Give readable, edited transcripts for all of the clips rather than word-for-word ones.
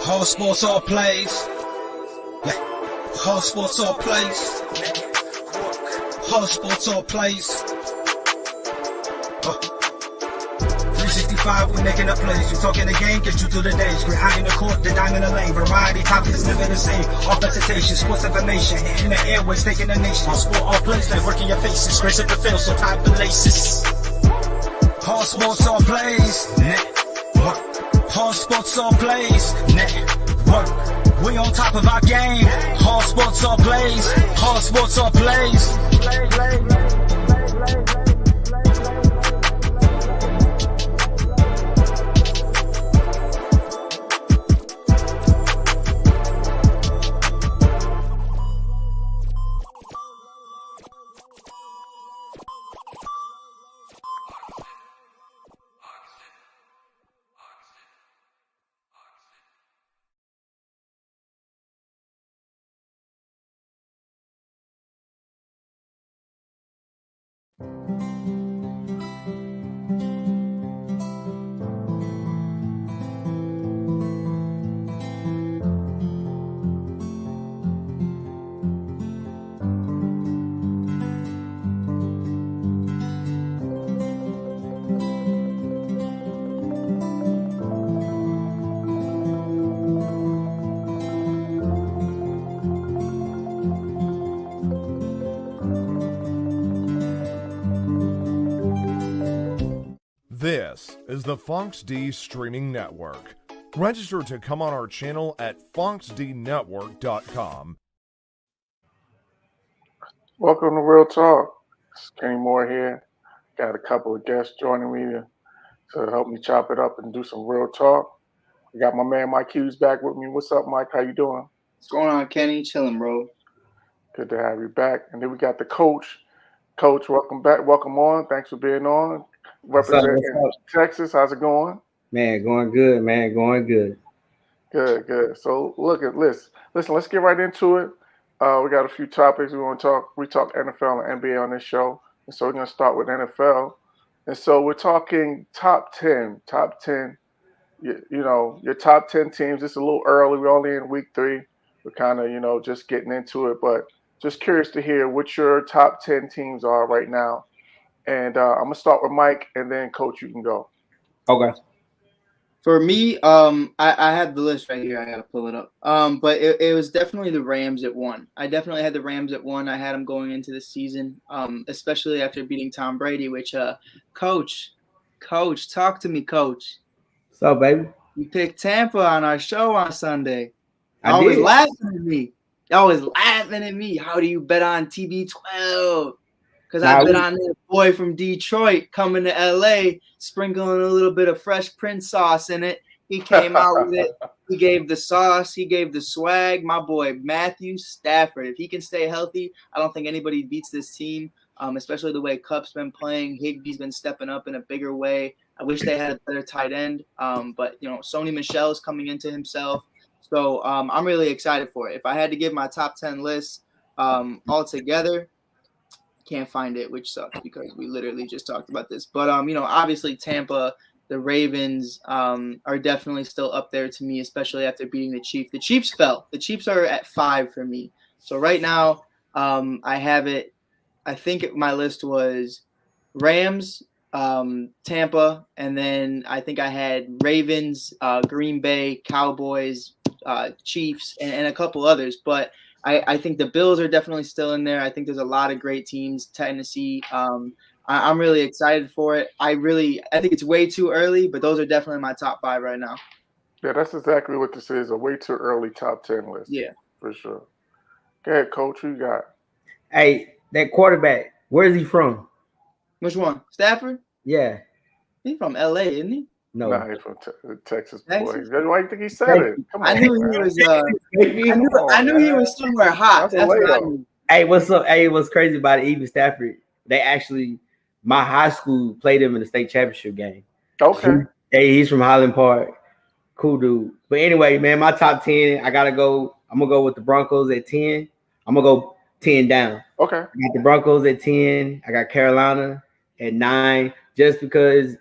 All sports, all plays. Yeah. All sports, all plays. All sports, all plays. 365, we making a plays. You talking the game, get you through the days. Behind the court, the dime in the lane. Variety topics never the same. All presentation, sports information. Hitting the airways, taking the nation. All sport, all plays. Like working your faces. Grace at the field, so tie the laces. All sports, all plays. Network. All sports, all plays. Network. We on top of our game. All sports, all plays. All sports, all plays. This is the Fox D Streaming Network. Register to come on our channel at foxdnetwork.com. Welcome to Real Talk. It's Kenny Moore here. Got a couple of guests joining me to help me chop it up and do some real talk. We got my man Mike Hughes back with me. What's up, Mike? How you doing? What's going on, Kenny? Chilling, bro. Good to have you back. And then we got the coach. Coach, welcome back. Welcome on. Thanks for being on. Representing Texas. How's it going? Man, going good, man. Going good. Good. So listen, let's get right into it. We got a few topics we want to talk. We talk NFL and NBA on this show. And so we're going to start with NFL. And so we're talking top 10, you know, your top 10 teams. It's a little early. We're only in week 3. We're kind of, just getting into it. But just curious to hear what your top 10 teams are right now. And I'm going to start with Mike, and then, Coach, you can go. Okay. For me, I have the list right here. I got to pull it up. But it was definitely the Rams at 1. I definitely had the Rams at 1. I had them going into the season, especially after beating Tom Brady, which, Coach, talk to me, Coach. What's up, baby? You picked Tampa on our show on Sunday. I did. Laughing at me. Always laughing at me. How do you bet on TB12? Because I bet on that boy from Detroit coming to LA, sprinkling a little bit of Fresh Prince sauce in it. He came out with it. He gave the sauce. He gave the swag. My boy, Matthew Stafford. If he can stay healthy, I don't think anybody beats this team, especially the way Kupp's been playing. Higby's been stepping up in a bigger way. I wish they had a better tight end. But, Sony Michel's coming into himself. So I'm really excited for it. If I had to give my top 10 list all together, can't find it, which sucks because we literally just talked about this. But obviously Tampa, the Ravens are definitely still up there to me, especially after beating the Chiefs. The Chiefs fell. The Chiefs are at 5 for me. So right now, I have it. I think my list was Rams, Tampa, and then I think I had Ravens, Green Bay, Cowboys, Chiefs, and a couple others. But I think the Bills are definitely still in there. I think there's a lot of great teams. Tennessee. I'm really excited for it. I think it's way too early, but those are definitely my top 5 right now. Yeah, that's exactly what this is, a way too early top 10 list. Yeah. For sure. Go ahead, Coach. Who you got? Hey, that quarterback, where is he from? Which one? Stafford? Yeah. He's from LA, isn't he? No. Nah, he's from Texas, boy. Texas? Why do you think he said it? Come on, I knew he was. I knew he was somewhere hot. That's what I knew. Hey, what's up? Hey, what's crazy about it? Even Stafford, they actually, my high school played him in the state championship game. Okay. Hey, he's from Highland Park. Cool dude. But anyway, man, my top 10, I'm gonna go with the Broncos at 10. I'm gonna go 10 down. Okay. I got the Broncos at 10. I got Carolina at 9, just because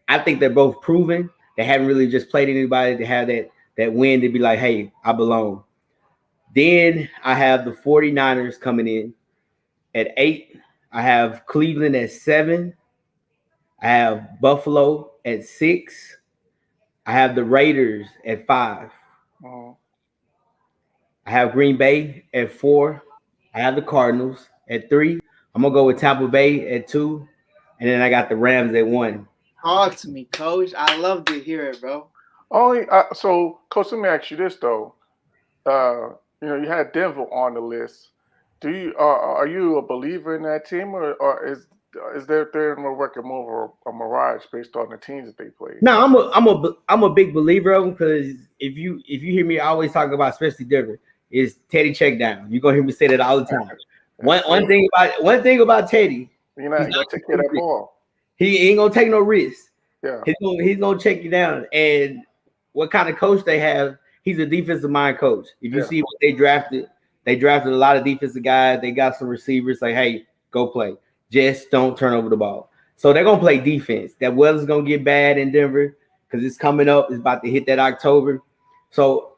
I think they're both proven. They haven't really just played anybody to have that that win to be like, hey, I belong. Then I have the 49ers coming in at 8. I have Cleveland at 7. I have Buffalo at 6. I have the Raiders at 5. Mhm. I have Green Bay at 4. I have the Cardinals at 3. I'm gonna go with Tampa Bay at 2, and then I got the Rams at 1. Talk to me, Coach. I love to hear it, bro. So, Coach, let me ask you this though. You had Denver on the list. Are you a believer in that team, or is there more working more of a mirage based on the teams that they played? No, I'm a big believer of them because if you hear me always talk about, especially Denver, is Teddy check down. You're gonna hear me say that all the time. One thing about Teddy, you gotta take care of that ball. He ain't gonna take no risk. Yeah, he's gonna check you down. And what kind of coach they have? He's a defensive mind coach. If you see what they drafted a lot of defensive guys. They got some receivers like, hey, go play. Just don't turn over the ball. So they're gonna play defense. That weather's gonna get bad in Denver because it's coming up. It's about to hit that October. So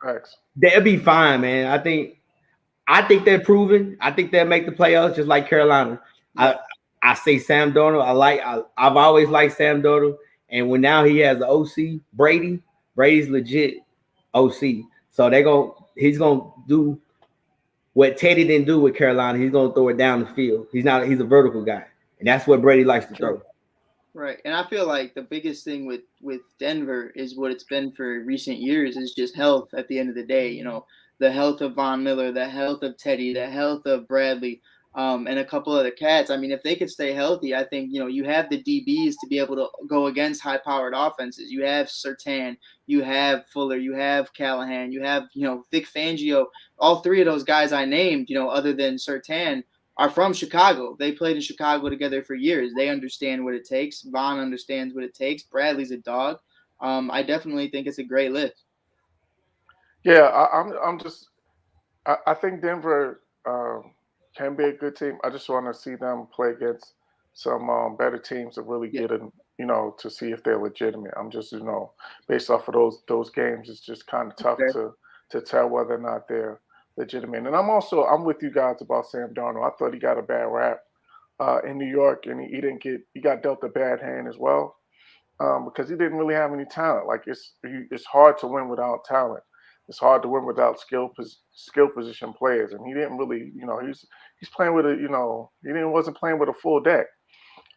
they'll be fine, man. I think they're proven. I think they'll make the playoffs just like Carolina. I say Sam Darnold. I've always liked Sam Darnold. And when now he has the OC, Brady's legit OC. So he's gonna do what Teddy didn't do with Carolina. He's gonna throw it down the field. He's a vertical guy. And that's what Brady likes to throw. Right. And I feel like the biggest thing with Denver is what it's been for recent years is just health at the end of the day. You know, the health of Von Miller, the health of Teddy, the health of Bradley, and a couple other cats. I mean, if they could stay healthy, I think, you have the DBs to be able to go against high-powered offenses. You have Surtain, you have Fuller, you have Callahan, you have, Vic Fangio. All three of those guys I named, other than Surtain, are from Chicago. They played in Chicago together for years. They understand what it takes. Vaughn understands what it takes. Bradley's a dog. I definitely think it's a great list. Yeah, I think Denver can be a good team. I just want to see them play against some better teams to really get in, to see if they're legitimate. I'm just, based off of those games, it's just kind of tough to tell whether or not they're legitimate. And I'm with you guys about Sam Darnold. I thought he got a bad rap in New York, and he got dealt a bad hand as well because he didn't really have any talent. Like it's hard to win without talent. It's hard to win without skill position players, and he didn't really, he's playing with wasn't playing with a full deck.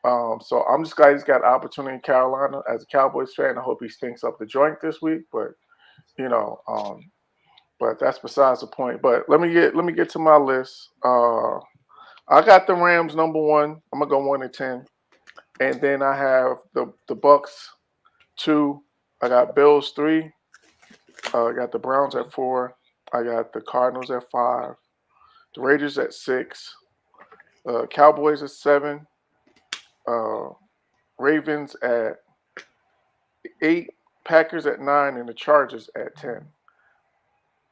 So I'm just glad he's got an opportunity in Carolina. As a Cowboys fan, I hope he stinks up the joint this week, but but that's besides the point. But let me get to my list. I got the Rams number 1. I'm gonna go 1 to 10, and then I have the Bucks 2. I got Bills 3. I got the Browns at 4. I got the Cardinals at 5. The Raiders at 6. Cowboys at 7. Ravens at 8. Packers at 9, and the Chargers at 10.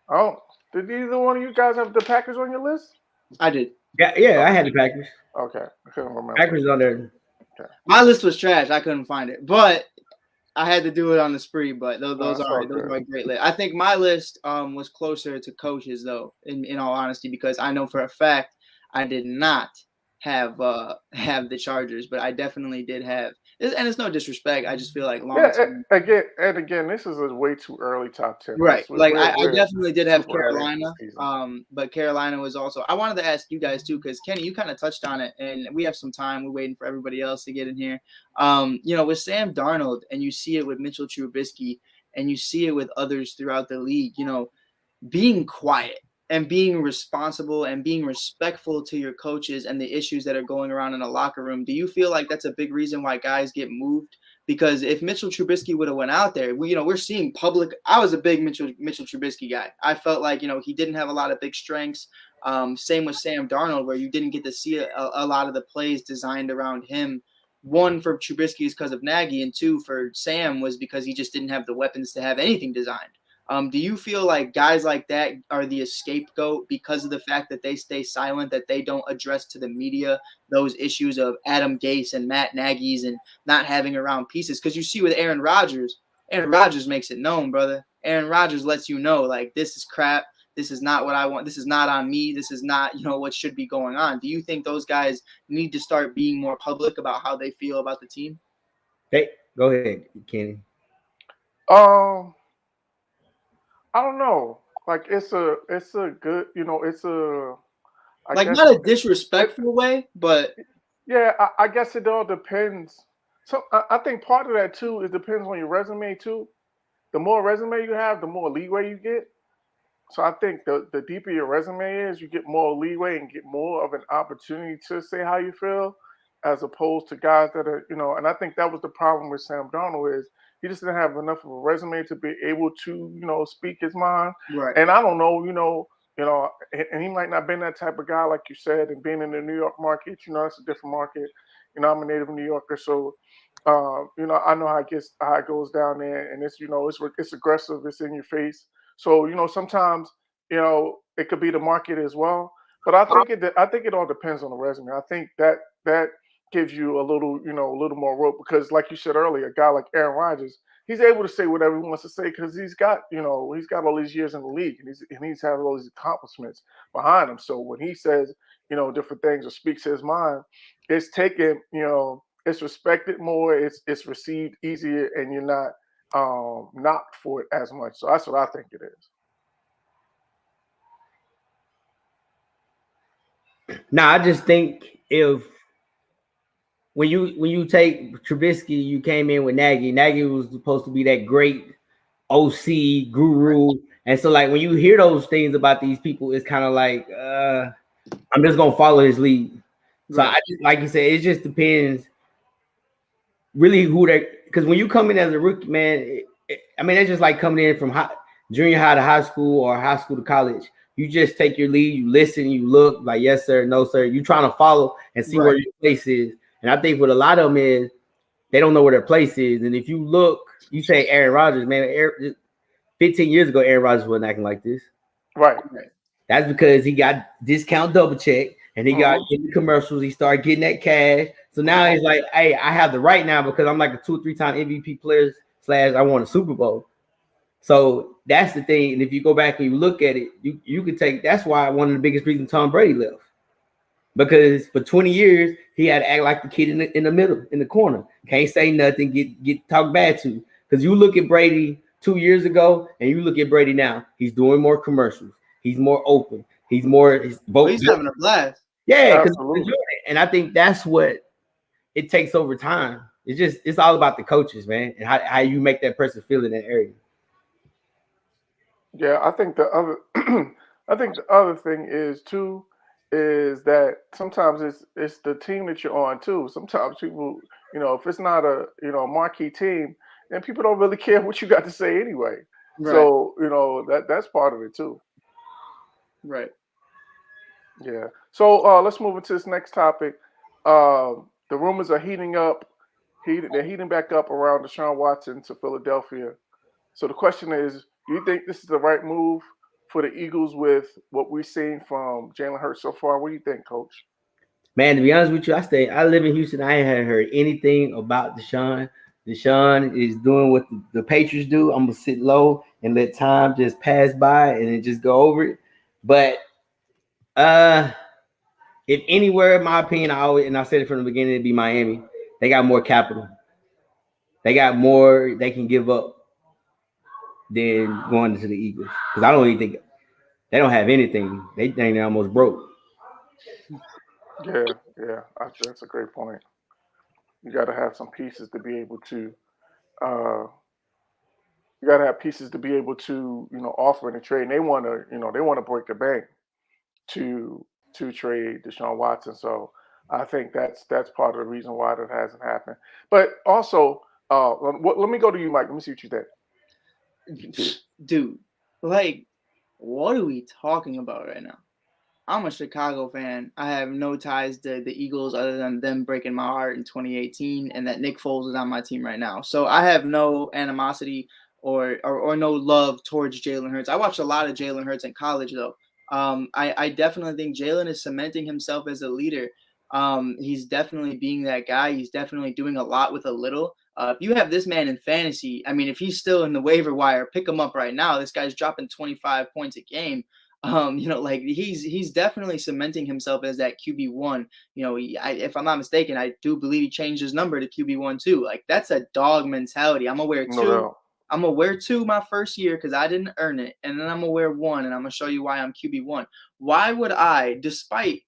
Oh, did either one of you guys have the Packers on your list? I did. Yeah, I had the Packers. Okay, I couldn't remember. Packers on there. Okay. My list was trash. I couldn't find it, but I had to do it on the spree. But those are a great list. I think my list was closer to Coach's though. In all honesty, because I know for a fact I did not have the Chargers, but I definitely did have. And it's no disrespect. I just feel like again, this is a way too early top 10. Right. I definitely did have Carolina. But Carolina was also. I wanted to ask you guys too, because Kenny, you kind of touched on it, and we have some time. We're waiting for everybody else to get in here. With Sam Darnold, and you see it with Mitchell Trubisky, and you see it with others throughout the league. Being quiet and being responsible and being respectful to your coaches and the issues that are going around in a locker room. Do you feel like that's a big reason why guys get moved? Because if Mitchell Trubisky would have went out there, we're seeing public. I was a big Mitchell Trubisky guy. I felt like, he didn't have a lot of big strengths. Same with Sam Darnold, where you didn't get to see a lot of the plays designed around him. One, for Trubisky is because of Nagy, and 2, for Sam was because he just didn't have the weapons to have anything designed. Do you feel like guys like that are the scapegoat because of the fact that they stay silent, that they don't address to the media those issues of Adam Gase and Matt Nagy's and not having around pieces? Because you see with Aaron Rodgers makes it known, brother. Aaron Rodgers lets you know, like, this is crap. This is not what I want. This is not on me. This is not, what should be going on. Do you think those guys need to start being more public about how they feel about the team? Hey, go ahead, Kenny. I don't know. Like it's a good, it's a not a disrespectful way, but yeah, I guess it all depends. So I think part of that too, it depends on your resume too. The more resume you have, the more leeway you get. So I think the deeper your resume is, you get more leeway and get more of an opportunity to say how you feel, as opposed to guys that are, and I think that was the problem with Sam Darnold is he just didn't have enough of a resume to be able to, speak his mind. right. And I don't know, and he might not have been that type of guy, like you said, and being in the New York market, it's a different market. I'm a native New Yorker, so I know how it goes down there, and it's aggressive, it's in your face. So sometimes it could be the market as well. But I think it all depends on the resume. I think that gives you a little more rope, because like you said earlier, a guy like Aaron Rodgers, he's able to say whatever he wants to say because he's got all these years in the league, and he's had all these accomplishments behind him. So when he says different things or speaks his mind, it's taken it's respected more, it's received easier, and you're not knocked for it as much. So that's what I think it is. Now, I just think when you take Trubisky, you came in with Nagy. Nagy was supposed to be that great OC guru, and so like when you hear those things about these people, it's kind of like I'm just gonna follow his lead. So I just, like you said, it just depends really who they. Because when you come in as a rookie, man, it's just like coming in from junior high to high school or high school to college. You just take your lead, you listen, you look like yes sir, no sir. You trying to follow and see where your place is. And I think what a lot of them is, they don't know where their place is. And if you look, you say Aaron Rodgers, man, 15 years ago, Aaron Rodgers wasn't acting like this. Right. That's because he got discount double check and he got in the commercials. He started getting that cash. So now he's like, hey, I have the right now because I'm like a 2 or 3 time MVP player / I won a Super Bowl. So that's the thing. And if you go back and you look at it, you could take, that's why one of the biggest reasons Tom Brady left. Because for 20 years, he had to act like the kid in the middle, in the corner. Can't say nothing, get talked bad to. Because you look at Brady 2 years ago and you look at Brady now, he's doing more commercials. He's more open. He's having a blast. Yeah, and I think that's what it takes over time. It's all about the coaches, man, and how you make that person feel in that area. Yeah, I think the other thing is too is that sometimes it's the team that you're on too. Sometimes people, if it's not a marquee team, then people don't really care what you got to say anyway. Right. So that's part of it too. Right. Yeah. So let's move into this next topic. The rumors are heating up. They're heating back up around Deshaun Watson to Philadelphia. So the question is, do you think this is the right move for the Eagles with what we've seen from Jalen Hurts so far? What do you think, Coach? Man, to be honest with you, I live in Houston. I haven't heard anything about Deshaun. Deshaun is doing what the Patriots do. I'm gonna sit low and let time just pass by and then just go over it. But if anywhere, in my opinion, I said it from the beginning, it'd be Miami. They got more capital. They got more they can give up than going into the Eagles. Because I don't even think they don't have anything. They think they're almost broke. Yeah, that's a great point. You got to have some pieces to be able to. You got to have pieces to be able to, offer in a trade. And they want to break the bank to trade Deshaun Watson. So I think that's part of the reason why that hasn't happened. But also, let me go to you, Mike. Let me see what you think. Dude, like, what are we talking about right now? I'm a Chicago fan. I have no ties to the Eagles other than them breaking my heart in 2018 and that Nick Foles is on my team right now. So I have no animosity or no love towards Jalen Hurts. I watched a lot of Jalen Hurts in college, though. I definitely think Jalen is cementing himself as a leader. He's definitely being that guy. He's definitely doing a lot with a little. If you have this man in fantasy, I mean, if he's still in the waiver wire, pick him up right now. This guy's dropping 25 points a game. Like he's definitely cementing himself as that QB1. If I'm not mistaken, I do believe he changed his number to QB1 too. Like that's a dog mentality. I'm gonna wear two. No. I'm gonna wear 2 my first year because I didn't earn it, and then I'm gonna wear 1, and I'm gonna show you why I'm QB1. Why would I, despite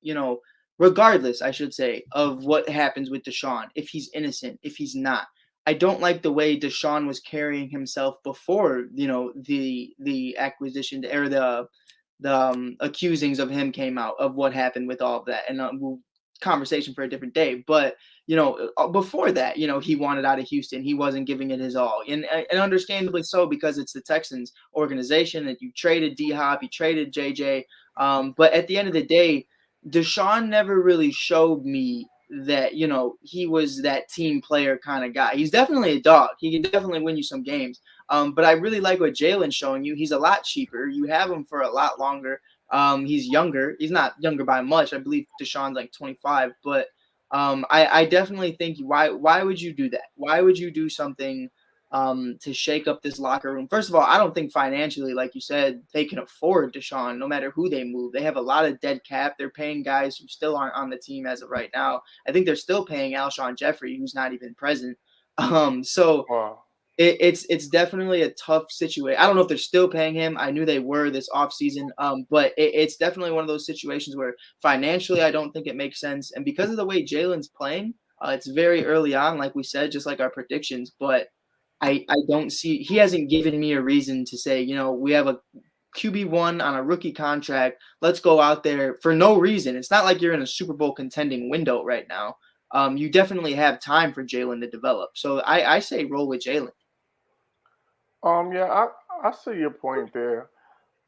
regardless, I should say, of what happens with Deshaun, if he's innocent, if he's not, I don't like the way Deshaun was carrying himself before the acquisition or the accusings of him came out of what happened with all of that, and conversation for a different day. But before that, he wanted out of Houston. He wasn't giving it his all, and understandably so, because it's the Texans organization that you traded D-Hop, you traded JJ. But at the end of the day, Deshaun never really showed me that he was that team player kind of guy. He's definitely a dog. He can definitely win you some games. But I really like what Jalen's showing you. He's a lot cheaper. You have him for a lot longer. He's younger. He's not younger by much. I believe Deshaun's like 25. But I definitely think why would you do that? Why would you do something to shake up this locker room? First of all, I don't think financially, like you said, they can afford Deshaun no matter who they move. They have a lot of dead cap. They're paying guys who still aren't on the team as of right now. I think they're still paying Alshon Jeffrey, who's not even present. Wow. It's definitely a tough situation. I don't know if they're still paying him. I knew they were this offseason. But it's definitely one of those situations where financially I don't think it makes sense. And because of the way Jalen's playing, it's very early on, like we said, just like our predictions. But I don't see – he hasn't given me a reason to say, we have a QB1 on a rookie contract. Let's go out there for no reason. It's not like you're in a Super Bowl contending window right now. You definitely have time for Jalen to develop. So I say roll with Jalen. Yeah, I see your point there.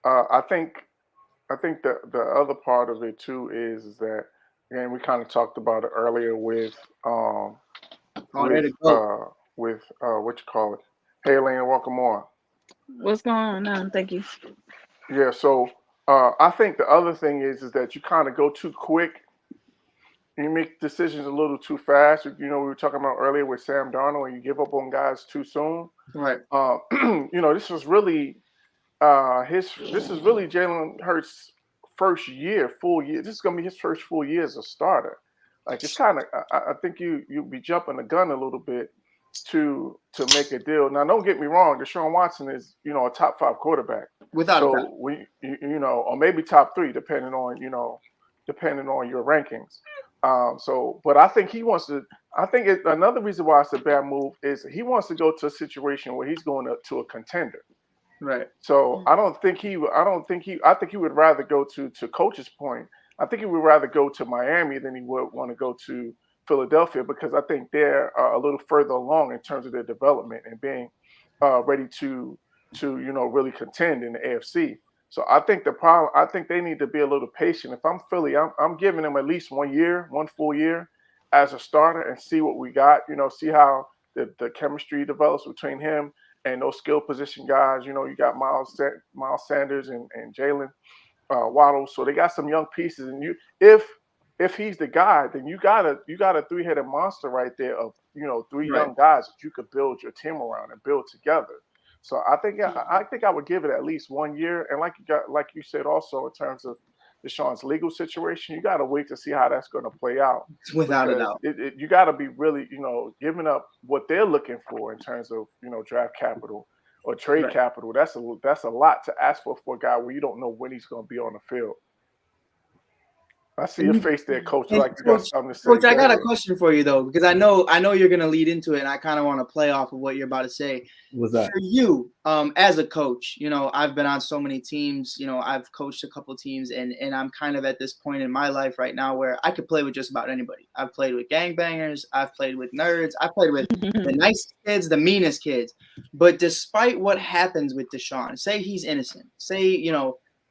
I think the other part of it too is that, again, we kind of talked about it earlier with what you call it. Hey, Elaine, welcome on. What's going on? Thank you. Yeah, so I think the other thing is that you kind of go too quick. You make decisions a little too fast. We were talking about earlier with Sam Darnold, and you give up on guys too soon. Right. This is really Jalen Hurts' first year, full year. This is gonna be his first full year as a starter. Like, it's kind of, I think you'd be jumping the gun a little bit to make a deal. Now, don't get me wrong, Deshaun Watson is a top 5 quarterback, without a doubt. Or maybe top 3, depending on your rankings. But I think he wants to. I think another reason why it's a bad move is he wants to go to a situation where he's going to a contender. Right. So I think he would rather go to Coach's point. I think he would rather go to Miami than he would want to go to Philadelphia, because I think they're a little further along in terms of their development and being ready to really contend in the AFC. So I think they need to be a little patient. If I'm Philly, I'm giving them at least 1 year, 1 full year as a starter, and see what we got. See how the chemistry develops between him and those skill position guys. You got Miles Sanders and Jalen Waddle. So they got some young pieces, and if he's the guy, then you got a 3-headed monster right there of 3 young guys that you could build your team around and build together. So I think I would give it at least 1 year. And like you said also, in terms of Deshaun's legal situation, you got to wait to see how that's going to play out. Without a doubt, you got to be really giving up what they're looking for in terms of draft capital or trade capital. That's a lot to ask for a guy where you don't know when he's going to be on the field. I see your face there, Coach. Like you got something to say. Coach, I got a question for you though, because I know you're gonna lead into it, and I kind of want to play off of what you're about to say. What's that? For you, as a coach, I've been on so many teams. I've coached a couple teams, and I'm kind of at this point in my life right now where I could play with just about anybody. I've played with gangbangers, I've played with nerds, I've played with the nicest kids, the meanest kids. But despite what happens with Deshaun, say he's innocent, say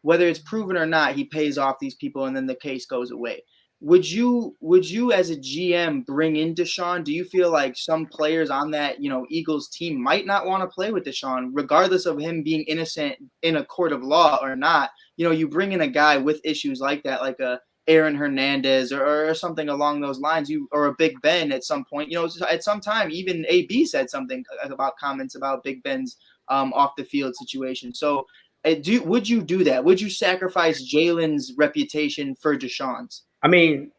whether it's proven or not, he pays off these people and then the case goes away. Would you as a GM bring in Deshaun? Do you feel like some players on that, Eagles team might not want to play with Deshaun, regardless of him being innocent in a court of law or not? You bring in a guy with issues like that, like a Aaron Hernandez or something along those lines, or a Big Ben at some point. At some time, even AB said something about comments about Big Ben's off the field situation. So would you do that? Would you sacrifice Jalen's reputation for Deshaun's? I mean,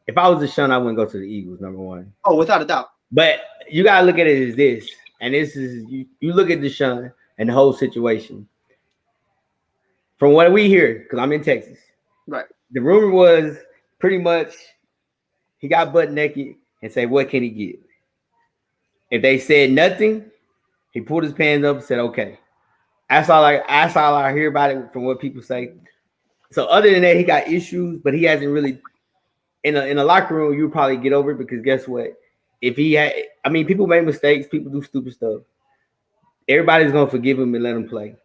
if I was Deshaun, I wouldn't go to the Eagles, number one. Oh, without a doubt. But you got to look at it as this. And this is, you look at Deshaun and the whole situation. From what we hear, because I'm in Texas. Right. The rumor was pretty much he got butt naked and said, what can he get? If they said nothing, he pulled his pants up and said, okay. That's all I hear about it from what people say. So other than that, he got issues, but he hasn't really in a locker room, you probably get over it because guess what? If he had, I mean, people make mistakes, people do stupid stuff. Everybody's gonna forgive him and let him play.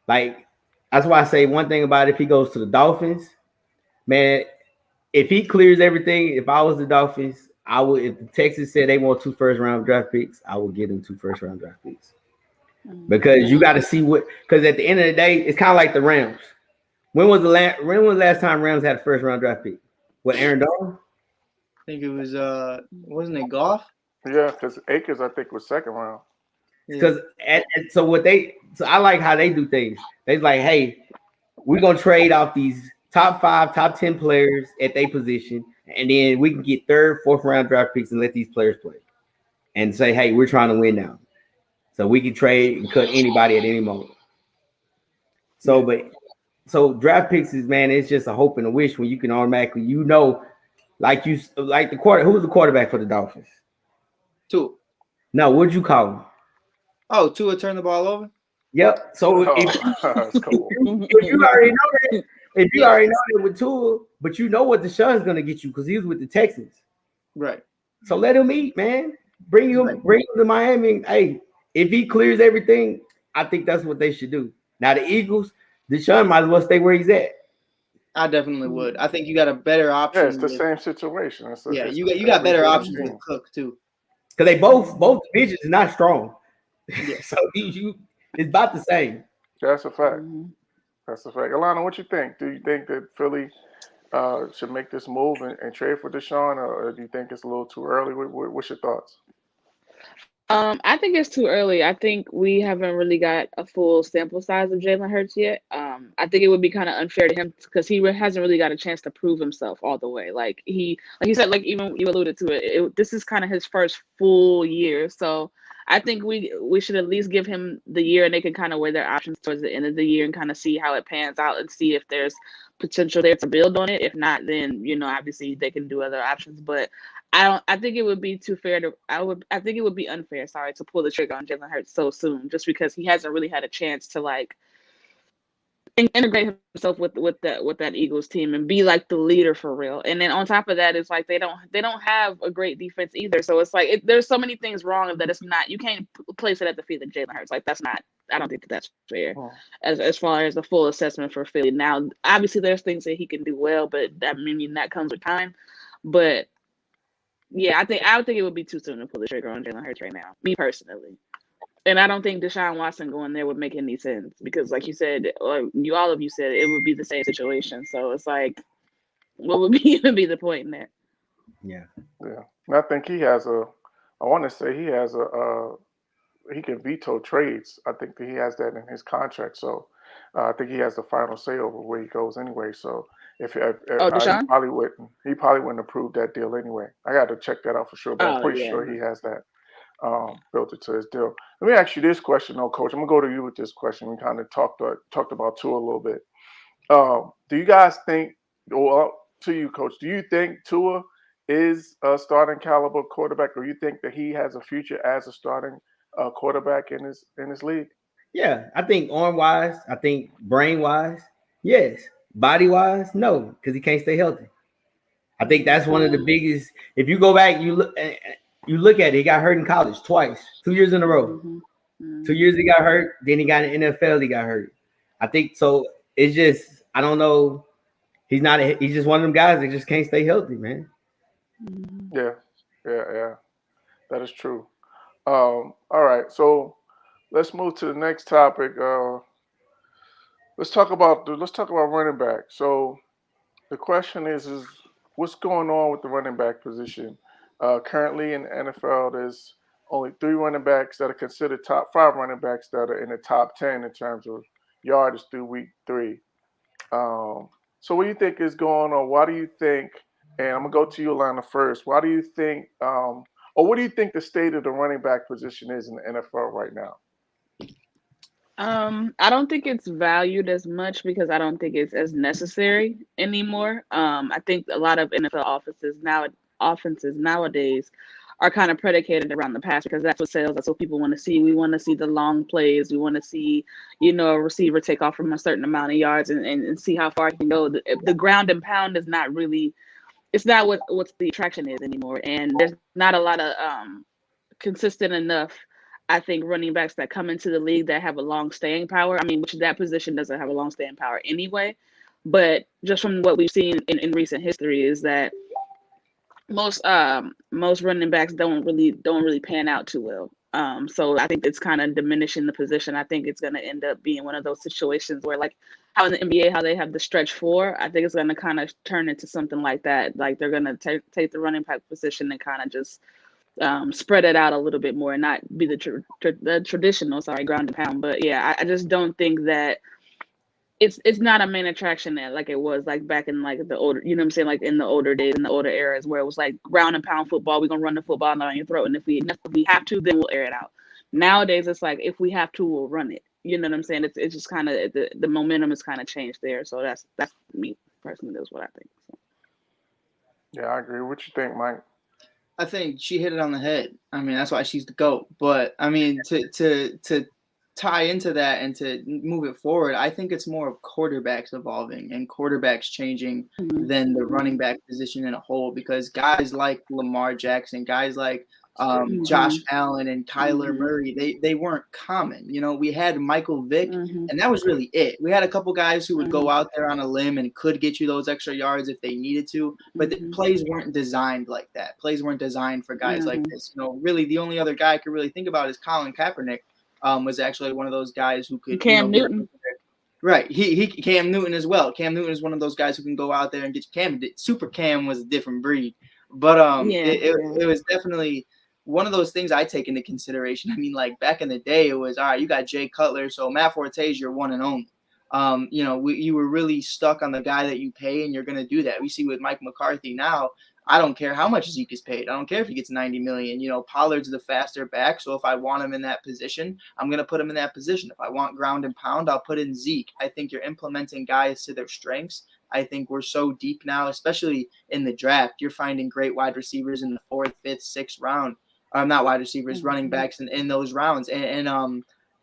Like, that's why I say one thing about it, if he goes to the Dolphins, man, if he clears everything, if I was the Dolphins, I would, if the Texans said they want 2 first-round draft picks, I would give them 2 first-round draft picks. Because you got to see because at the end of the day, it's kind of like the Rams. When was the last time Rams had a first-round draft pick? What, Aaron Donald? I think it was, wasn't it Goff? Yeah, because Akers, I think, was second round. Because so I like how they do things. They're like, hey, we're gonna trade off these top 5, top 10 players at their position, and then we can get 3rd, 4th round draft picks and let these players play, and say, hey, we're trying to win now, so we can trade and cut anybody at any moment. So draft picks is, man, it's just a hope and a wish when you can automatically, like the quarter. Who was the quarterback for the Dolphins? Tua. No, what'd you call him? Oh, Tua turned the ball over? Yep. So That's cool. if you already know that with Tua, but you know what Deshaun's gonna get you because he was with the Texans. Right. So let him eat, man. Bring him to Miami. Hey, if he clears everything, I think that's what they should do. Now the Eagles, Deshaun might as well stay where he's at. I definitely would. I think you got a better option. Yeah, it's the same situation. You got better options with Cook too. Because they both divisions is not strong. Yeah. So it's about the same. That's a fact. That's a fact. Alana, what you think? Do you think that Philly should make this move and trade for Deshaun, or do you think it's a little too early? What's your thoughts? I think it's too early. I think we haven't really got a full sample size of Jalen Hurts yet. I think it would be kind of unfair to him because he hasn't really got a chance to prove himself all the way. Like you said, like even you alluded to it, this is kind of his first full year. So I think we should at least give him the year and they can kind of weigh their options towards the end of the year and kind of see how it pans out and see if there's potential there to build on it. If not, then, obviously they can do other options. But I think it would be I think it would be unfair, to pull the trigger on Jalen Hurts so soon, just because he hasn't really had a chance to like integrate himself with that Eagles team and be like the leader for real. And then on top of that, it's like they don't have a great defense either. So it's like there's so many things wrong that it's not, you can't place it at the feet of Jalen Hurts. Like that's not, I don't think that's fair as far as the full assessment for Philly. Now, obviously there's things that he can do well, but that comes with time. But yeah, I think it would be too soon to pull the trigger on Jalen Hurts right now, me personally. And I don't think Deshaun Watson going there would make any sense because, like you said, or all of you said, it would be the same situation. So it's like, what would even be the point in that? Yeah. Yeah. And I think he has he can veto trades. I think that he has that in his contract. So I think he has the final say over where he goes anyway. So Deshaun? he probably wouldn't approve that deal anyway. I got to check that out for sure, but I'm pretty sure he has that built into his deal. Let me ask you this question, though, Coach. I'm gonna go to you with this question. We kind of talked about Tua a little bit. Do you guys think, or to you, Coach, do you think Tua is a starting caliber quarterback, or you think that he has a future as a starting quarterback in this league? Yeah, I think arm wise, I think brain wise, yes. Body wise, no, because he can't stay healthy. I think that's one of the biggest. If you go back, you look at it. He got hurt in college twice, 2 years in a row. 2 years he got hurt, then he got in the NFL. He got hurt. I think so. It's just, I don't know. He's just one of them guys that just can't stay healthy, man. Yeah, that is true. All right, so let's move to the next topic. Let's talk about running back. So The question is what's going on with the running back position? Currently in the NFL, there's only 3 running backs that are considered top 5 running backs that are in the top 10 in terms of yardage through week 3. So what do you think is going on? Why do you think, and I'm going to go to you, Alana, first. Why do you think, or what do you think the state of the running back position is in the NFL right now? I don't think it's valued as much because I don't think it's as necessary anymore. I think a lot of NFL offenses nowadays are kind of predicated around the pass because that's what sells. That's what people want to see. We want to see the long plays. We want to see, a receiver take off from a certain amount of yards and see how far he can go. The ground and pound is not really, it's not what's the attraction is anymore. And there's not a lot of consistent enough, I think, running backs that come into the league that have a long staying power. I mean, which that position doesn't have a long staying power anyway. But just from what we've seen in recent history is that most running backs don't really pan out too well. So I think it's kind of diminishing the position. I think it's going to end up being one of those situations where, like how in the NBA, how they have the stretch 4, I think it's going to kind of turn into something like that. Like they're going to take the running back position and kind of just spread it out a little bit more and not be the traditional ground and pound. But yeah, I just don't think that it's not a main attraction that like it was like back in like the older, what I'm saying, like in the older days, in the older eras where it was like ground and pound football. We're gonna run the football down your throat, and if we have to, then we'll air it out. Nowadays, it's like if we have to, we'll run it. You know what I'm saying? It's just kind of the momentum is kind of changed there. So that's me personally. That's what I think. So. Yeah, I agree. What you think, Mike? I think she hit it on the head. I mean, that's why she's the GOAT. But I mean, to tie into that and to move it forward, I think it's more of quarterbacks evolving and quarterbacks changing than the running back position in a whole, because guys like Lamar Jackson, guys like Josh Allen and Kyler Murray, they weren't common. We had Michael Vick, and that was really it. We had a couple guys who would go out there on a limb and could get you those extra yards if they needed to, but the plays weren't designed like that. Plays weren't designed for guys like this. Really, the only other guy I could really think about is Colin Kaepernick. Was actually one of those guys who could Cam Newton. Right. He Cam Newton as well. Cam Newton is one of those guys who can go out there and get Cam. Super Cam was a different breed. But it was definitely one of those things I take into consideration. I mean, like back in the day, it was all right, you got Jay Cutler, so Matt Forte is your one and only. You were really stuck on the guy that you pay, and you're gonna do that. We see with Mike McCarthy now. I don't care how much Zeke is paid. I don't care if he gets $90 million. Pollard's the faster back, so if I want him in that position, I'm going to put him in that position. If I want ground and pound, I'll put in Zeke. I think you're implementing guys to their strengths. I think we're so deep now, especially in the draft. You're finding great wide receivers in the 4th, 5th, 6th round. Not wide receivers, running backs in those rounds.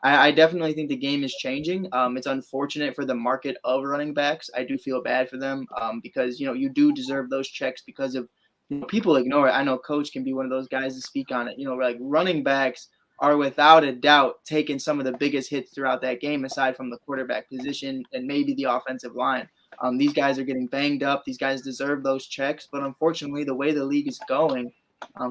I definitely think the game is changing. It's unfortunate for the market of running backs. I do feel bad for them because, you do deserve those checks because of people ignore it. I know Coach can be one of those guys to speak on it. Like running backs are without a doubt taking some of the biggest hits throughout that game aside from the quarterback position and maybe the offensive line. These guys are getting banged up. These guys deserve those checks. But unfortunately, the way the league is going,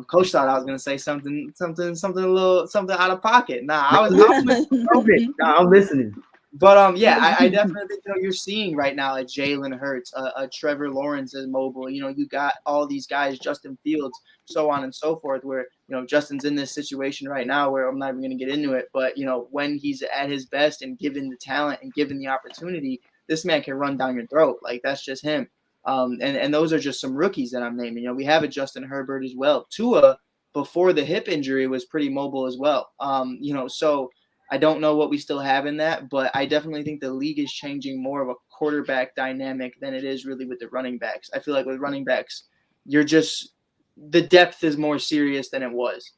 Coach thought I was going to say something out of pocket. Nah, I'm listening. But I definitely think you're seeing right now a Jalen Hurts, a Trevor Lawrence is mobile. You got all these guys, Justin Fields, so on and so forth. Where Justin's in this situation right now where I'm not even going to get into it. But when he's at his best and given the talent and given the opportunity, this man can run down your throat. Like that's just him. And those are just some rookies that I'm naming. We have a Justin Herbert as well. Tua, before the hip injury, was pretty mobile as well. So I don't know what we still have in that, but I definitely think the league is changing more of a quarterback dynamic than it is really with the running backs. I feel like with running backs, the depth is more serious than it was.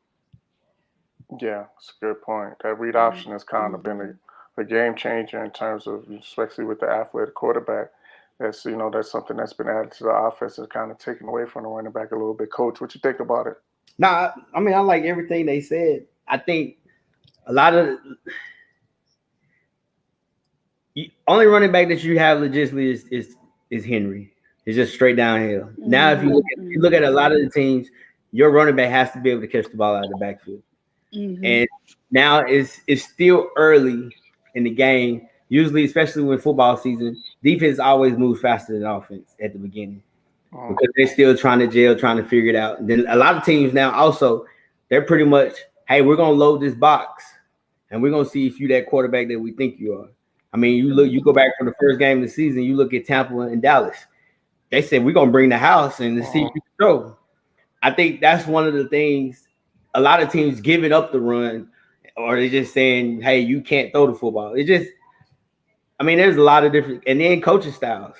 Yeah, that's a good point. That read option has kind of been a game changer in terms of, especially with the athletic quarterback. That's something that's been added to the offense and kind of taken away from the running back a little bit. Coach, what you think about it? Nah, I mean, I like everything they said. I think a lot of only running back that you have legitimately is Henry. It's just straight downhill. Now, if you look at a lot of the teams, your running back has to be able to catch the ball out of the backfield. And now it's still early in the game. Usually, especially when football season, defense always moves faster than offense at the beginning because they're still trying to gel, trying to figure it out. And then a lot of teams now also, they're pretty much, hey, we're gonna load this box and we're gonna see if you that quarterback that we think you are. I mean, you go back from the first game of the season, you look at Tampa and Dallas. They said we're gonna bring the house and see if you can throw. I think that's one of the things. A lot of teams giving up the run, or they're just saying, "Hey, you can't throw the football." It just, I mean, there's a lot of different, and then coaching styles.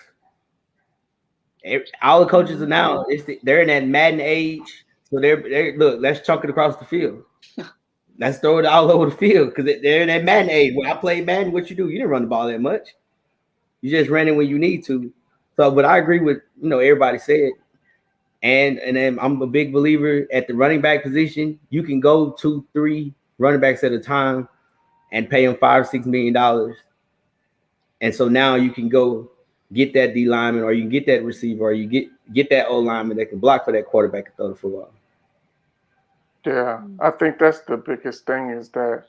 All the coaches are now they're in that Madden age, so they're look. Let's chunk it across the field. Let's throw it all over the field because they're in that Madden age. When I played Madden, what you do? You didn't run the ball that much. You just ran it when you need to. So, but I agree with everybody said, and then I'm a big believer at the running back position. You can go 2-3 running backs at a time and pay them $5-6 million, and so now you can go get that D lineman, or you can get that receiver, or you get that O lineman that can block for that quarterback and throw the football. Yeah, I think that's the biggest thing is that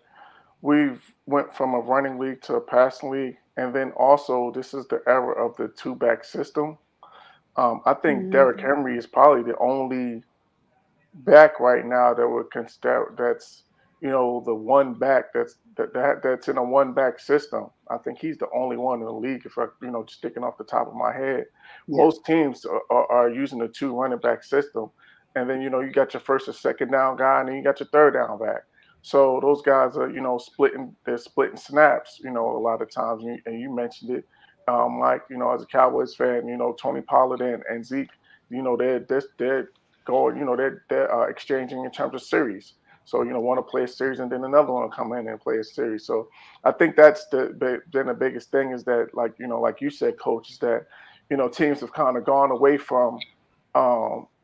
we've went from a running league to a passing league, and then also this is the era of the two-back system. I think Derrick Henry is probably the only back right now that would consider that's the one back that's in a one back system. I think he's the only one in the league. If I just sticking off the top of my head, most teams are using the two running back system, and then you got your first or second down guy, and then you got your third down back. So those guys are splitting. They're splitting snaps. A lot of times, and you mentioned it, Mike. As a Cowboys fan, Tony Pollard and Zeke. They're going. They're exchanging in terms of series. So want to play a series, and then another one will come in and play a series. So I think that's then the biggest thing is that like you said, Coach, is that teams have kind of gone away from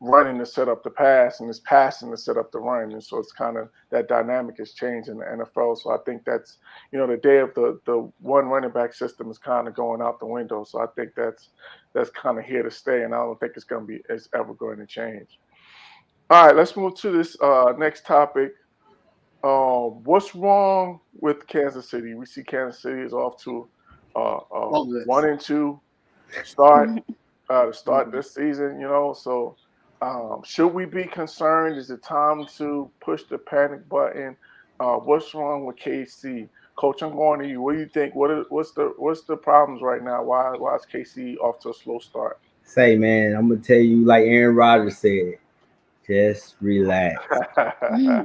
running to set up the pass, and it's passing to set up the run, and so it's kind of that dynamic has changed in the NFL. So I think that's the day of the one running back system is kind of going out the window. So I think that's kind of here to stay, and I don't think it's ever going to change. All right, let's move to this next topic. What's wrong with Kansas City? We see Kansas City is off to 1-2 start to start this season. So should we be concerned? Is it time to push the panic button? What's wrong with KC? Coach, I'm going to you. What do you think? What's the problems right now? Why is KC off to a slow start? Say, man, I'm gonna tell you like Aaron Rodgers said. Just relax.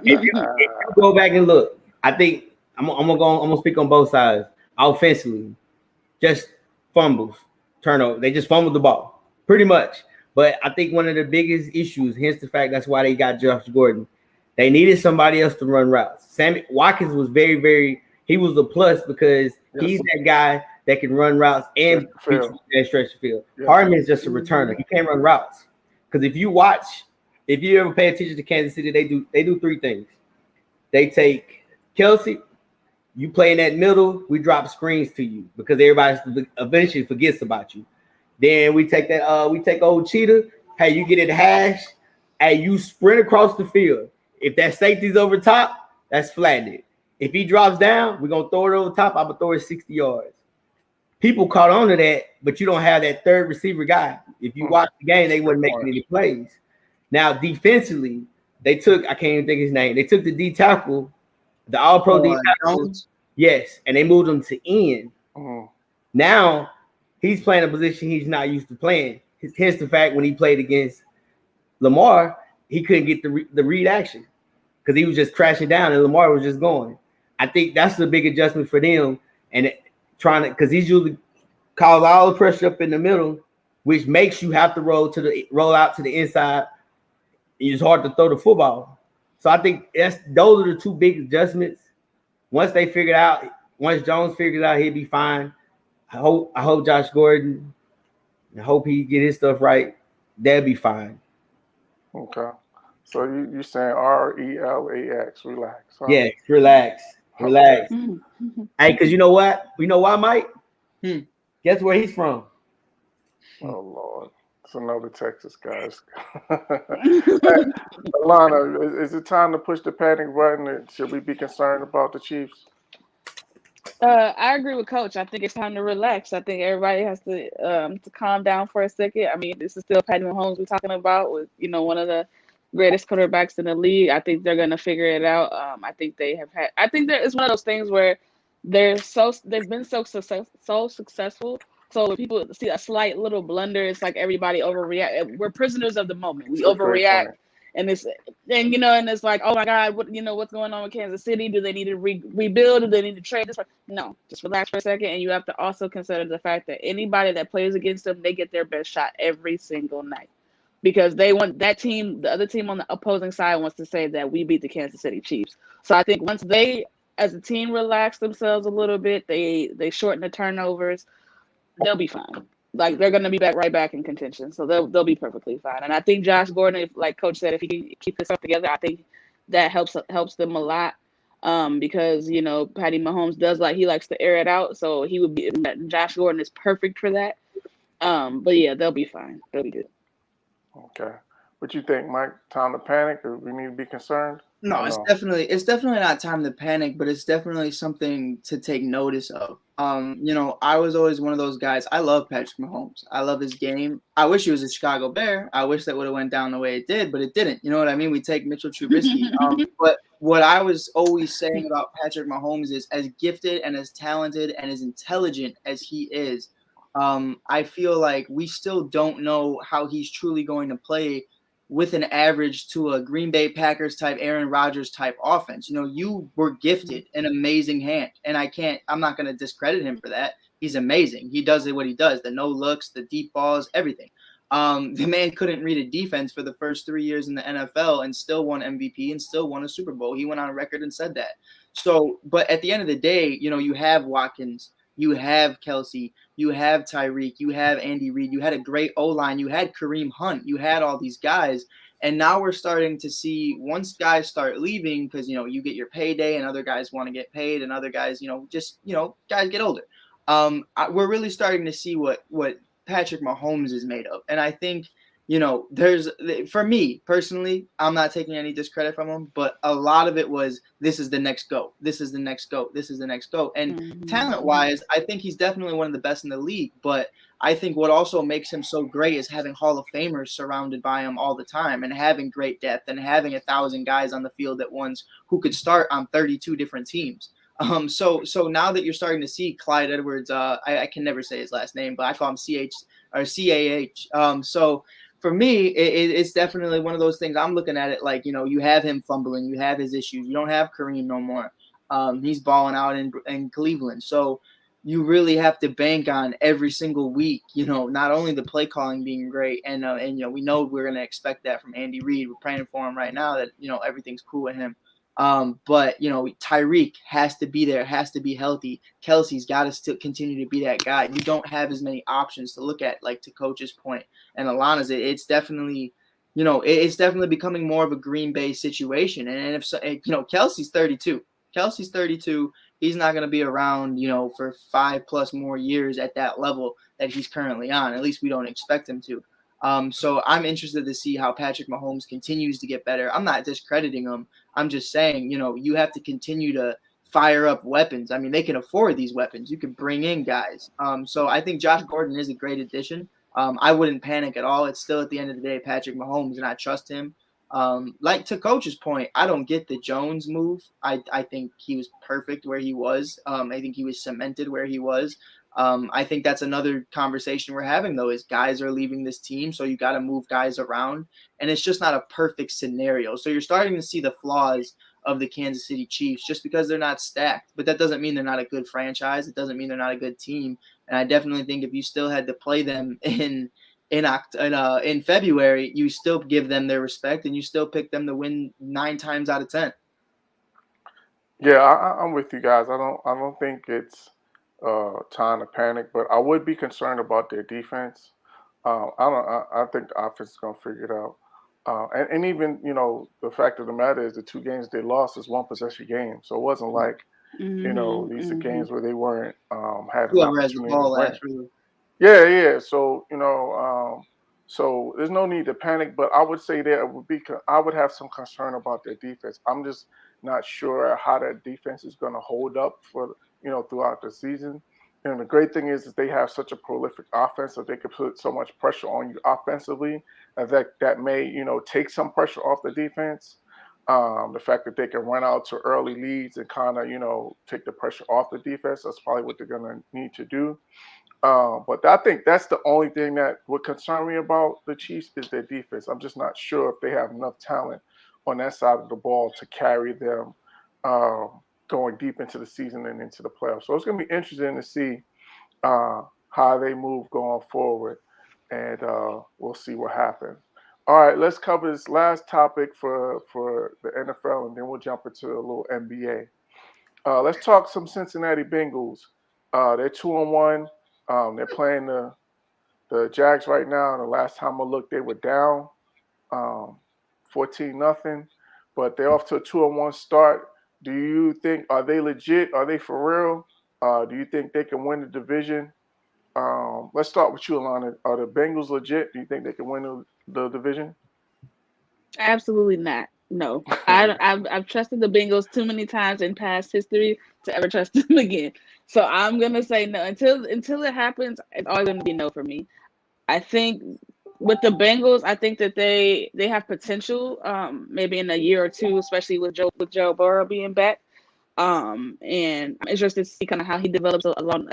if you go back and look, I think I'm gonna speak on both sides. Offensively, just fumbles, turnover. They just fumbled the ball, pretty much. But I think one of the biggest issues, hence the fact that's why they got Josh Gordon. They needed somebody else to run routes. Sammy Watkins was he was a plus because he's that guy that can run routes and stretch the field. Yeah. Hardman is just a returner. He can't run routes. Because if you ever pay attention to Kansas City, they do three things. They take Kelsey, you play in that middle, we drop screens to you because everybody eventually forgets about you. Then we take old Cheetah, hey, you get in the hash, hey, you sprint across the field. If that safety's over top, that's flattened. If he drops down, we're gonna throw it over top, I'm gonna throw it 60 yards. People caught on to that, but you don't have that third receiver guy. If you watch the game, they wasn't making any plays. Now, defensively, they took, I can't even think his name. They took the D tackle, the all-pro D tackle. Yes, and they moved him to end. Now, he's playing a position he's not used to playing. Hence the fact when he played against Lamar, he couldn't get the read action because he was just crashing down and Lamar was just going. I think that's the big adjustment for them and because he's usually calls all the pressure up in the middle, which makes you have to roll out to the inside. It's hard to throw the football. So I think those are the two big adjustments. Once Jones figures out, he'll be fine. I hope Josh Gordon, I hope he get his stuff right. They'll be fine. Okay. So you're saying RELAX, relax. Huh? Yeah, relax. Hey, because you know what? You know why, Mike? Guess where he's from? Oh, Lord. It's another Texas guy. Hey, Alana, is it time to push the panic button? Should we be concerned about the Chiefs? I agree with Coach. I think it's time to relax. I think everybody has to calm down for a second. I mean, this is still Patty Mahomes we're talking about, with one of the greatest quarterbacks in the league. I think they're gonna figure it out. I think they have had. I think it's one of those things where they've been so successful. So when people see a slight little blunder, it's like everybody overreact. We're prisoners of the moment. We That's a great overreact, point. and it's like, oh my God, what's going on with Kansas City? Do they need to rebuild? Do they need to trade this? No, just relax for a second, and you have to also consider the fact that anybody that plays against them, they get their best shot every single night, because they want that team. The other team on the opposing side wants to say that we beat the Kansas City Chiefs. So I think once they, as a team, relax themselves a little bit, they shorten the turnovers, they'll be fine. Like, they're gonna be right back in contention, so they'll be perfectly fine. And I think Josh Gordon, if, like Coach said, if he can keep this up together, I think that helps them a lot. Because Patty Mahomes he likes to air it out, so he would be. Josh Gordon is perfect for that. But yeah, they'll be fine. They'll be good. Okay. What you think, Mike? Time to panic, or we need to be concerned? No, it's definitely not time to panic, but it's definitely something to take notice of. I was always one of those guys. I love Patrick Mahomes. I love his game. I wish he was a Chicago Bear. I wish that would have went down the way it did, but it didn't. You know what I mean? We take Mitchell Trubisky. But what I was always saying about Patrick Mahomes is, as gifted and as talented and as intelligent as he is, I feel like we still don't know how he's truly going to play with an average to a Green Bay Packers type, Aaron Rodgers type offense. You were gifted an amazing hand, and I'm not going to discredit him for that. He's amazing. He does what he does, the no looks, the deep balls, everything. The man couldn't read a defense for the first 3 years in the NFL and still won MVP and still won a Super Bowl. He went on record and said that. So, but at the end of the day, you have Watkins, you have Kelsey, you have Tyreek, you have Andy Reid, you had a great O-line, you had Kareem Hunt, you had all these guys. And now we're starting to see, once guys start leaving, because, you get your payday and other guys want to get paid, and other guys, guys get older. We're really starting to see what Patrick Mahomes is made of. And I think, for me personally, I'm not taking any discredit from him, but a lot of it was, this is the next GOAT. This is the next GOAT. This is the next GOAT. And talent-wise, I think he's definitely one of the best in the league. But I think what also makes him so great is having Hall of Famers surrounded by him all the time, and having great depth, and having 1,000 guys on the field at once who could start on 32 different teams. So now that you're starting to see Clyde Edwards, I can never say his last name, but I call him CAH. So for me, it's definitely one of those things. I'm looking at it like, you have him fumbling, you have his issues. You don't have Kareem no more. He's balling out in Cleveland. So you really have to bank on every single week, not only the play calling being great, and we know we're going to expect that from Andy Reid. We're praying for him right now that, everything's cool with him. But Tyreek has to be there, has to be healthy. Kelsey's got to still continue to be that guy. You don't have as many options to look at, like to Coach's point and Alana's. It's definitely, it's definitely becoming more of a Green Bay situation. And if so, Kelsey's 32. He's not going to be around, for 5+ more years at that level that he's currently on. At least we don't expect him to. So I'm interested to see how Patrick Mahomes continues to get better. I'm not discrediting him. I'm just saying, you have to continue to fire up weapons. I mean, they can afford these weapons. You can bring in guys. So I think Josh Gordon is a great addition. I wouldn't panic at all. It's still, at the end of the day, Patrick Mahomes, and I trust him. Like to Coach's point, I don't get the Jones move. I think he was perfect where he was. I think he was cemented where he was. I think that's another conversation we're having, though, is guys are leaving this team, so you got to move guys around, and it's just not a perfect scenario. So you're starting to see the flaws of the Kansas City Chiefs just because they're not stacked, but that doesn't mean they're not a good franchise. It doesn't mean they're not a good team, and I definitely think if you still had to play them in February, you still give them their respect, and you still pick them to win 9 times out of 10. Yeah, I'm with you guys. I don't think it's time to panic, but I would be concerned about their defense. I think the offense is going to figure it out. And even, the fact of the matter is the 2 games they lost is 1 possession game. So it wasn't like, these are games where they weren't having an opportunity to win. Yeah. So, so there's no need to panic, but I would say I would have some concern about their defense. I'm just not sure how that defense is going to hold up for throughout the season. And the great thing is they have such a prolific offense that they can put so much pressure on you offensively that may take some pressure off the defense. The fact that they can run out to early leads and kind of take the pressure off the defense, that's probably what they're going to need to do. But I think that's the only thing that would concern me about the Chiefs is their defense. I'm just not sure if they have enough talent on that side of the ball to carry them going deep into the season and into the playoffs. So it's going to be interesting to see how they move going forward, and we'll see what happens. All right, let's cover this last topic for the NFL, and then we'll jump into a little NBA. Let's talk some Cincinnati Bengals. They're 2-1. They're playing the Jags right now. And the last time I looked, they were down 14-0. But they're off to a 2-1 start. Do you think, are they legit? Are they for real? Do you think they can win the division? Let's start with you, Alana. Are the Bengals legit? Do you think they can win the division? Absolutely not. No, I've trusted the Bengals too many times in past history to ever trust them again. So I'm gonna say no until it happens. It's always gonna be no for me. I think with the Bengals, I think that they have potential. Maybe in a year or two, especially with Joe Burrow being back. And I'm interested to see kind of how he develops along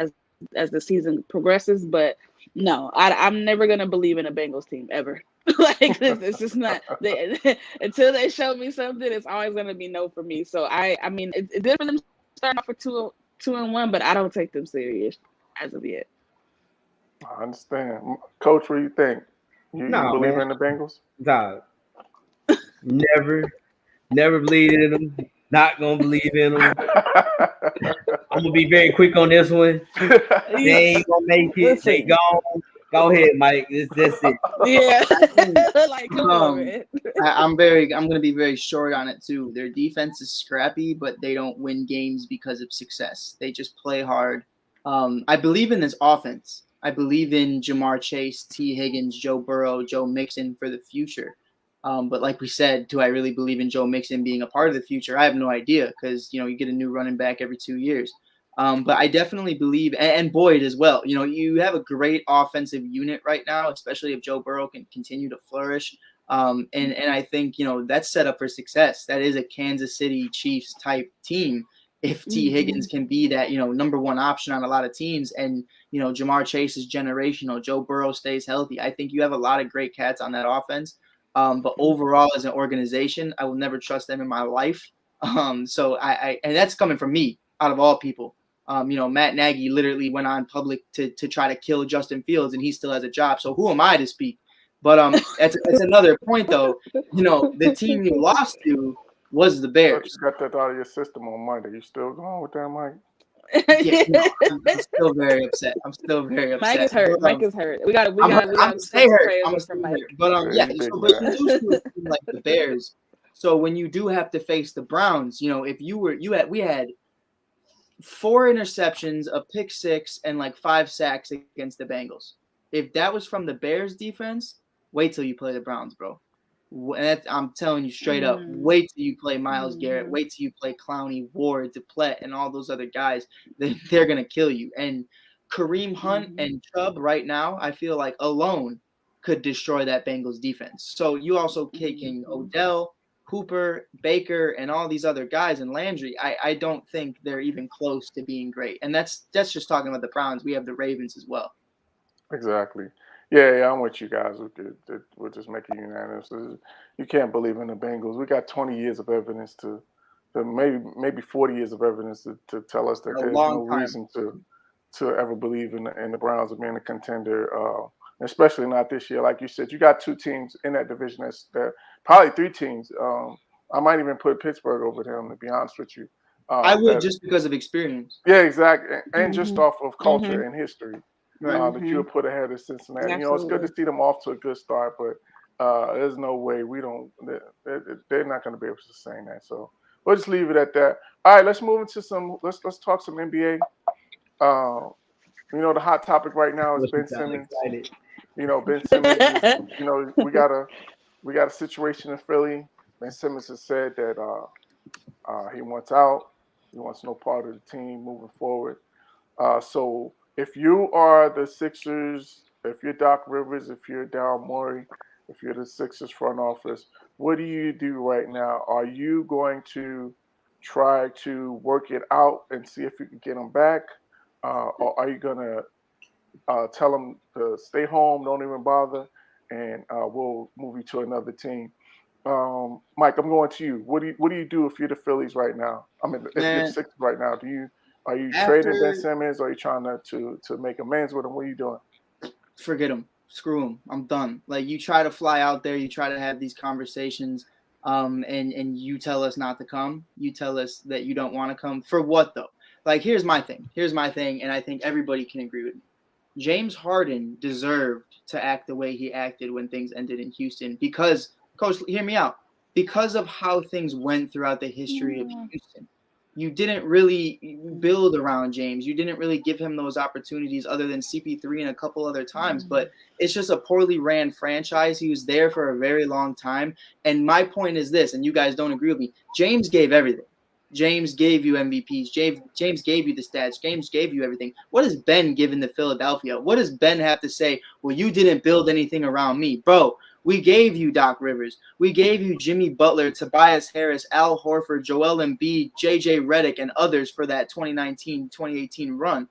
as the season progresses. But no, I'm never gonna believe in a Bengals team ever. Like it's just not. Until they show me something, it's always gonna be no for me. So I mean, it's good for them starting off for 2-1, but I don't take them serious as of yet. I understand, Coach. What do you think? You believe in the Bengals? Nah. Never believed in them. Not gonna believe in them. I'm gonna be very quick on this one. They ain't gonna make it. They gone. Go ahead, Mike. That's it. Yeah. Like, come on, man. I'm gonna be very short on it too. Their defense is scrappy, but they don't win games because of success. They just play hard. I believe in this offense. I believe in Jamar Chase, T. Higgins, Joe Burrow, Joe Mixon for the future. But like we said, do I really believe in Joe Mixon being a part of the future? I have no idea because, you get a new running back every 2 years. But I definitely believe, and Boyd as well, you have a great offensive unit right now, especially if Joe Burrow can continue to flourish. And I think, that's set up for success. That is a Kansas City Chiefs type team. If T. Higgins can be that, number one option on a lot of teams and, Jamar Chase is generational, Joe Burrow stays healthy. I think you have a lot of great cats on that offense. But overall, as an organization, I will never trust them in my life. So and that's coming from me, out of all people. Matt Nagy literally went on public to try to kill Justin Fields, and he still has a job. So who am I to speak? But that's another point, though. The team you lost to was the Bears. You got that out of your system on Monday. You still going with that, Mike? Yeah, I'm still very upset. Mike is hurt. Mike is hurt. We got. I'm stay hurt. I'm stay hurt. But yeah. So, but you lose to a team like the Bears. So when you do have to face the Browns, if we had 4 interceptions, a pick 6, and like 5 sacks against the Bengals. If that was from the Bears defense, wait till you play the Browns, bro. And I'm telling you straight up, wait till you play Myles Garrett, wait till you play Clowney, Ward, Duplett, and all those other guys. They're going to kill you. And Kareem Hunt and Chubb right now, I feel like alone could destroy that Bengals defense. So you also kicking Odell, Hooper, Baker, and all these other guys, and Landry, I don't think they're even close to being great. And that's just talking about the Browns. We have the Ravens as well. Exactly. Yeah, I'm with you guys. We'll just make it unanimous. You can't believe in the Bengals. We got 20 years of evidence maybe 40 years of evidence to tell us that there's no reason to ever believe in the Browns being a contender, especially not this year. Like you said, you got 2 teams in that division. That's probably 3 teams. I might even put Pittsburgh over them, to be honest with you. I would just because of experience. Yeah, exactly. And just off of culture and history. That you would put ahead of Cincinnati. Absolutely. It's good to see them off to a good start, but there's no way they're not going to be able to sustain that. So we'll just leave it at that. All right, let's move into let's talk some NBA. The hot topic right now is Ben Simmons. Ben Simmons is, we got a situation in Philly. Ben Simmons has said that He wants out. He wants no part of the team moving forward. So if you are the Sixers, if you're Doc Rivers, if you're Daryl Morey, if you're the Sixers front office, what do you do right now? Are you going to try to work it out and see if you can get him back? Or are you going to tell him to stay home, don't even bother, and we'll move you to another team? Mike, I'm going to you. What do you do if you're the Phillies right now? I mean, if you're the Sixers right now, are you trading Ben Simmons? Or are you trying to make amends with him? What are you doing? Forget him. Screw him. I'm done. Like, you try to fly out there, you try to have these conversations, and you tell us not to come. You tell us that you don't want to come. For what though? Like, here's my thing, and I think everybody can agree with me. James Harden deserved to act the way he acted when things ended in Houston because, Coach, hear me out, because of how things went throughout the history of Houston. You didn't really build around James. You didn't really give him those opportunities other than CP3 and a couple other times. But it's just a poorly ran franchise. He was there for a very long time. And my point is this, and you guys don't agree with me, James gave everything. James gave you MVPs. James gave you the stats. James gave you everything. What has Ben given to Philadelphia? What does Ben have to say? Well, you didn't build anything around me. Bro, we gave you Doc Rivers. We gave you Jimmy Butler, Tobias Harris, Al Horford, Joel Embiid, JJ Redick, and others for that 2019-2018 run.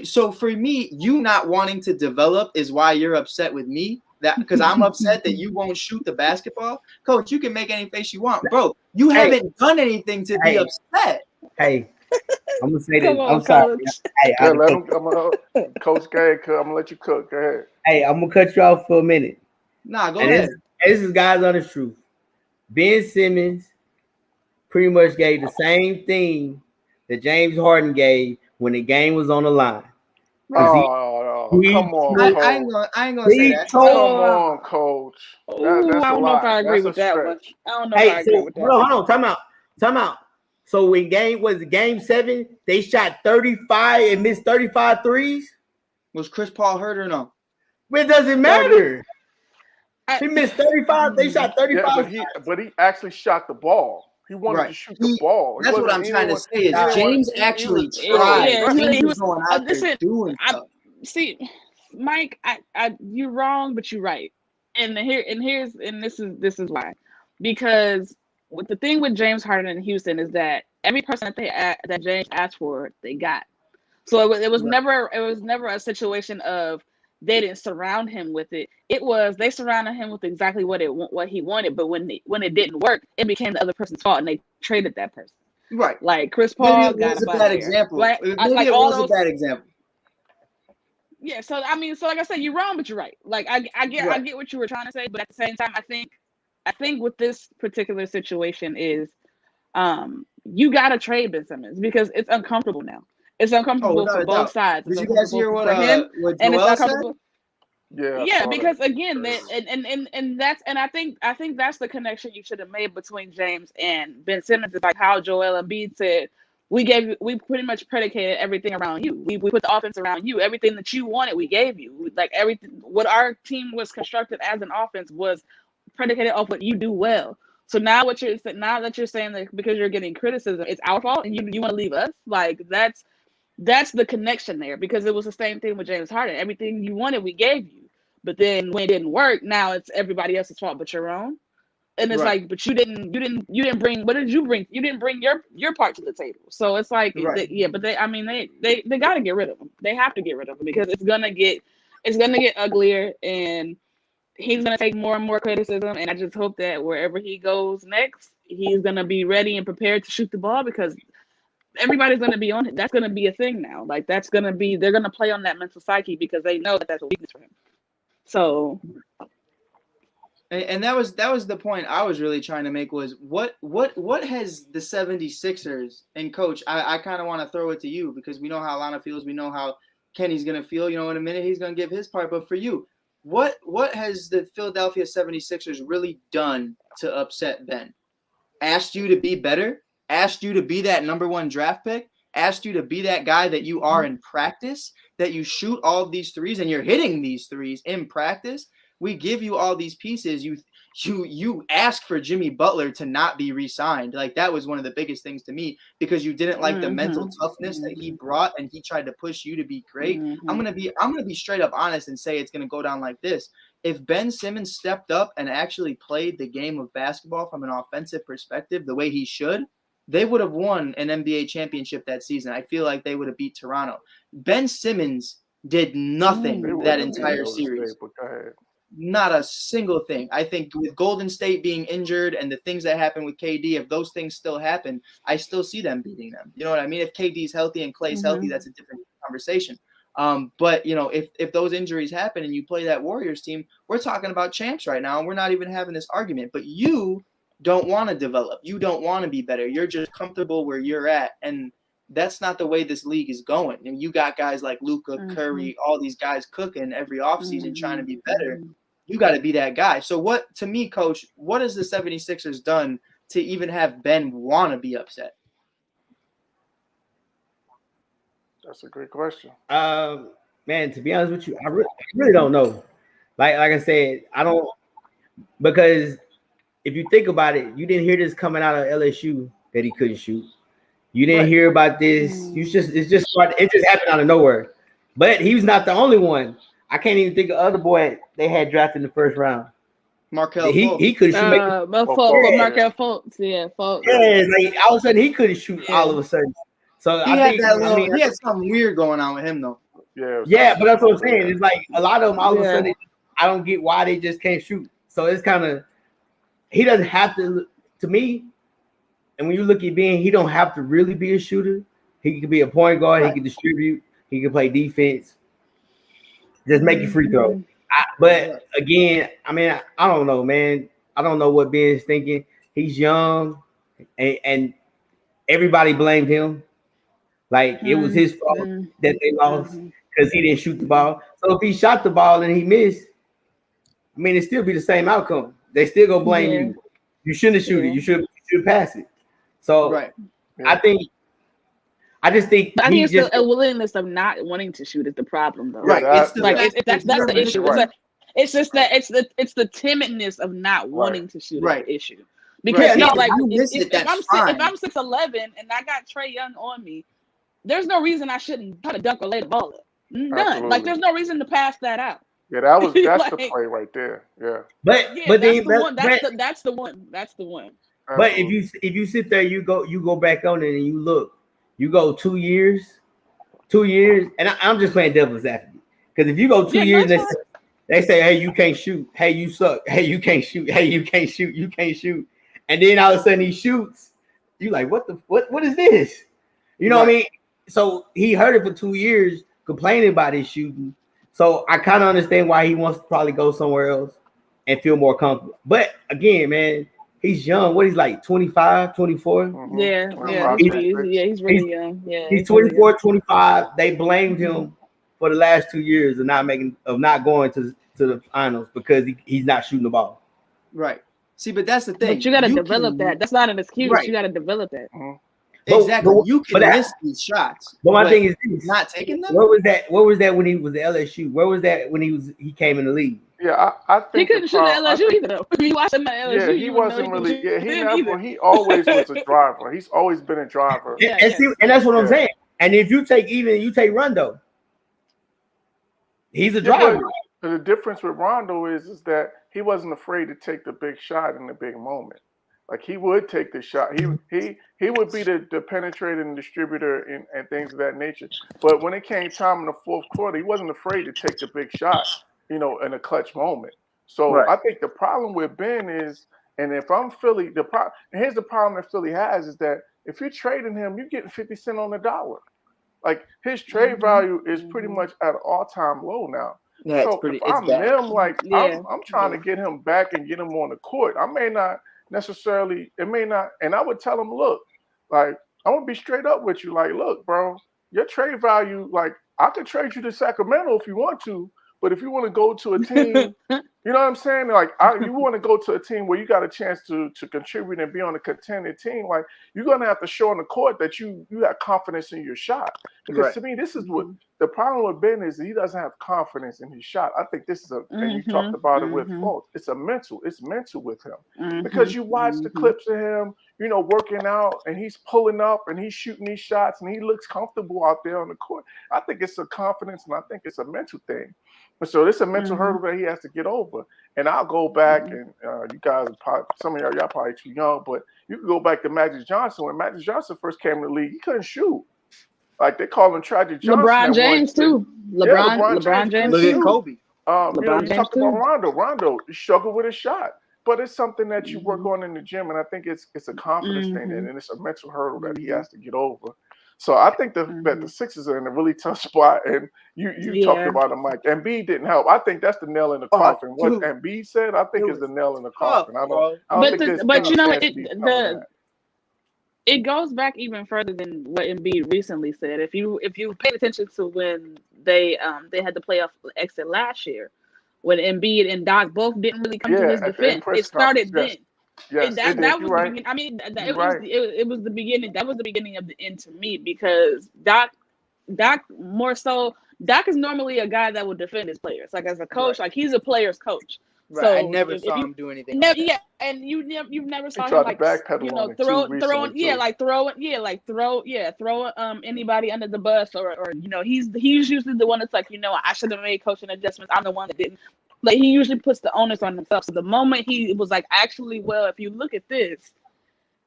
So for me, you not wanting to develop is why you're upset with me. That because I'm upset that you won't shoot the basketball. Coach, you can make any face you want. Bro, you haven't done anything to be upset. Hey, I'm going to say this. On, I'm sorry. Hey, Coach, go ahead. I'm going to let you cook. Go ahead. Hey, I'm going to cut you off for a minute. Nah, go ahead. This is God's honest truth. Ben Simmons pretty much gave the same thing that James Harden gave when the game was on the line. Come on, Coach. I ain't gonna say that. Come on, Coach. That's I don't know if I agree with that one. I don't know if I agree with that. Hold on. Time out. So when game 7, they shot 35 and missed 35 threes? Was Chris Paul hurt or no? It doesn't matter. He missed 35. They shot 35. Yeah, but he actually shot the ball. He wanted to shoot the ball. That's what I'm trying to say is James actually tried. He was going out there doing stuff. See, Mike, you're wrong, but you're right. And this is why. Because the thing with James Harden in Houston is that every person that James asked for, they got. So it was never a situation of they didn't surround him with it. It was they surrounded him with exactly what he wanted. But when it didn't work, it became the other person's fault, and they traded that person. Right. Like Chris Paul got a bad example. Like it was a bad example. Yeah. So like I said, you're wrong, but you're right. Like I get what you were trying to say, but at the same time, I think with this particular situation is, you got to trade Ben Simmons because it's uncomfortable now. It's uncomfortable for both sides. Did you guys hear what him, and it's uncomfortable. Said? Yeah, because again, I think that's the connection you should have made between James and Ben Simmons. Is like how Joel Embiid said, we pretty much predicated everything around you. We put the offense around you. Everything that you wanted, we gave you. Like everything, what our team was constructed as an offense was predicated off what you do well. So now that you're saying that because you're getting criticism, it's our fault, and you want to leave us, like that's the connection there, because it was the same thing with James Harden. Everything you wanted, we gave you. But then when it didn't work, now it's everybody else's fault but your own. And it's like, but you didn't bring, what did you bring? You didn't bring your part to the table. So it's like, but they got to get rid of him. They have to get rid of him because it's gonna get uglier, and he's gonna take more and more criticism. And I just hope that wherever he goes next, he's gonna be ready and prepared to shoot the ball, because everybody's going to be on it. That's going to be a thing now. Like they're going to play on that mental psyche because they know that that's a weakness for him. So. And that was the point I was really trying to make was what has the 76ers, and Coach, I kind of want to throw it to you because we know how Lana feels. We know how Kenny's going to feel. You know, in a minute he's going to give his part. But for you, what has the Philadelphia 76ers really done to upset Ben? Asked you to be better? Asked you to be that number 1 draft pick, asked you to be that guy that you are in practice, that you shoot all of these threes and you're hitting these threes in practice. We give you all these pieces. you asked for Jimmy Butler to not be re-signed. Like that was one of the biggest things to me because you didn't like the mental toughness that he brought and he tried to push you to be great. I'm gonna be straight up honest and say it's gonna go down like this. If Ben Simmons stepped up and actually played the game of basketball from an offensive perspective the way he should, they would have won an NBA championship that season. I feel like they would have beat Toronto. Ben Simmons did nothing that entire series. Not a single thing. I think with Golden State being injured and the things that happen with KD, if those things still happen, I still see them beating them. You know what I mean? If KD's healthy and Clay's healthy, that's a different conversation. But you know, if those injuries happen and you play that Warriors team, we're talking about champs right now, and we're not even having this argument. But you don't want to develop. You don't want to be better. You're just comfortable where you're at, and that's not the way this league is going. And you got guys like Luka, Curry, all these guys cooking every offseason trying to be better. You got to be that guy. So what, to me, Coach, what has the 76ers done to even have Ben want to be upset? That's a great question. Man, to be honest with you, I really don't know. Like I said, I don't, because if you think about it, you didn't hear this coming out of LSU that he couldn't shoot. You didn't hear about this. It just happened out of nowhere. But he was not the only one. I can't even think of other boy they had drafted in the first round. Markelle Fultz. He couldn't shoot. Markelle Fultz. Yeah, Fultz. Yeah, like all of a sudden he couldn't shoot all of a sudden. So he had something weird going on with him though. Yeah, but that's what I'm saying. It's like a lot of them all of a sudden I don't get why they just can't shoot. So it's kind of he doesn't have to me. And when you look at Ben, he don't have to really be a shooter. He can be a point guard. He can distribute. He can play defense. Just make you free throw. But again, I mean, I don't know, man. I don't know what Ben's thinking. He's young, and everybody blamed him. Like it was his fault that they lost because he didn't shoot the ball. So if he shot the ball and he missed, I mean, it still be the same outcome. They still gonna blame you. You shouldn't shoot it. You should pass it. So I just think it's a willingness of not wanting to shoot is the problem, though. Right. That's the issue. Right. It's just that it's the timidness of not wanting to shoot is the issue. Because if I'm 6'11" and I got Trae Young on me, there's no reason I shouldn't try to dunk or lay the ball up. None. Absolutely. Like there's no reason to pass that out. Yeah, that's the play right there. Yeah. But that's the one. But if you sit there, you go back on it and you look. You go 2 years, and I'm just playing devil's advocate. Because if you go 2 years, they say, hey, you can't shoot. Hey, you suck. Hey, you can't shoot. Hey, you can't shoot. You can't shoot. And then all of a sudden he shoots. You like, what is this? You know what I mean? So he heard it for 2 years, complaining about his shooting. So I kind of understand why he wants to probably go somewhere else and feel more comfortable. But again, man, he's young. What, he's like 25, 24? Yeah, he's really young. Yeah, he's 24, 25. They blamed him for the last 2 years of not going to the finals because he's not shooting the ball. Right. See, but that's the thing. But you got to develop that. That's not an excuse. Right. You got to develop that. Exactly. You can miss these shots. But my thing is this. Not taking them? What was that when he was at LSU? Where was that when he came in the league? Yeah, I think he couldn't shoot at LSU either, though. You watched him at LSU. Yeah, he wasn't really. Yeah, he always was a driver. He's always been a driver. And that's what I'm saying. And if you take Rondo, he's a driver. But the difference with Rondo is that he wasn't afraid to take the big shot in the big moment. Like he would take the shot. He would be the penetrator and distributor and things of that nature. But when it came time in the fourth quarter, he wasn't afraid to take the big shot, in a clutch moment. So I think the problem with Ben is, and if I'm Philly, here's the problem that Philly has is that if you're trading him, you're getting 50 cents on the dollar. Like his trade value is pretty much at an all-time low now. Yeah, so if I'm them, like I'm trying to get him back and get him on the court. I may not necessarily, and I would tell him, look, like I'm gonna be straight up with you. Like, look, bro, your trade value, like I could trade you to Sacramento if you want to, but if you want to go to a team You know what I'm saying? Like, you want to go to a team where you got a chance to contribute and be on a contending team. Like, you're gonna have to show on the court that you got confidence in your shot. Because to me, this is what the problem with Ben is. He doesn't have confidence in his shot. I think this is and you talked about it with Fultz. It's mental with him. Because you watch the clips of him, you know, working out, and he's pulling up and he's shooting these shots, and he looks comfortable out there on the court. I think it's a confidence, and I think it's a mental thing. So it's a mental hurdle that he has to get over. And I'll go back, and you guys, some of y'all probably too young, but you can go back to Magic Johnson. When Magic Johnson first came in the league, he couldn't shoot. Like, they call him Tragic Johnson. LeBron James too. LeBron James. Look at Kobe. You talked about Rondo. Rondo struggled with his shot. But it's something that you work on in the gym, and I think it's a confidence thing, and it's a mental hurdle that he has to get over. So I think that the Sixers are in a really tough spot, and you talked about it, Mike. Embiid didn't help. I think that's the nail in the coffin. What Embiid said, I think, is the nail in the coffin. I don't think but you know, it goes back even further than what Embiid recently said. If you paid attention to when they had the playoff exit last year, when Embiid and Doc both didn't really come to his defense, it started then. Yes, that was the beginning. I mean, it was the beginning. That was the beginning of the end to me, because Doc more so. Doc is normally a guy that would defend his players. Like, as a coach, like, he's a player's coach. Right. So I never saw him do anything. And you've never saw him, like, throw anybody under the bus, or you know, he's usually the one that's like, you know, I should have made coaching adjustments. I'm the one that didn't. Like, he usually puts the onus on himself. So the moment he was like, actually, well, if you look at this,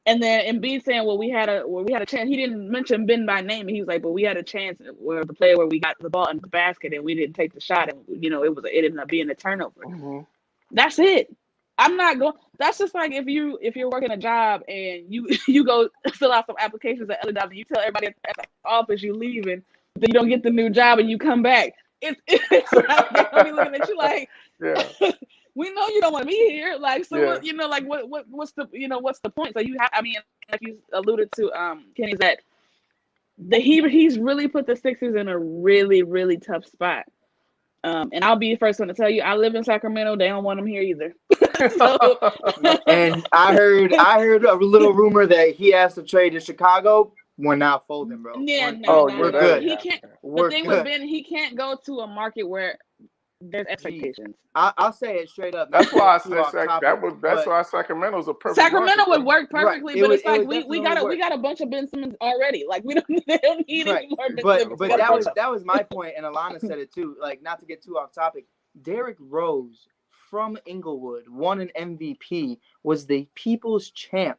and then Embiid saying, well, we had a chance. He didn't mention Ben by name. He was like, but we had a chance where the play where we got the ball in the basket and we didn't take the shot, and you know, it ended up being a turnover. That's it. I'm not going. That's just like if you're working a job and you go fill out some applications at other jobs and you tell everybody at the office you leave, and then you don't get the new job and you come back. It's like they're gonna be looking at you like, we know you don't want to be here. Like, so you know, like what's the point? So you have, I mean, like you alluded to, Kenny, that he's really put the Sixers in a really, really tough spot. And I'll be the first one to tell you, I live in Sacramento. They don't want him here either. And I heard a little rumor that he has to trade to Chicago. We're not folding, bro. We're good. He can't. The thing with Ben, he can't go to a market where there's expectations. I'll say it straight up. That's why I said that's why Sacramento's a perfect. Sacramento would work perfectly, but it's like we got a bunch of Ben Simmons already. Like, they don't need any more Ben Simmons. But that was my point, and Alana said it too. Like, not to get too off topic, Derrick Rose from Inglewood won an MVP, was the people's champ,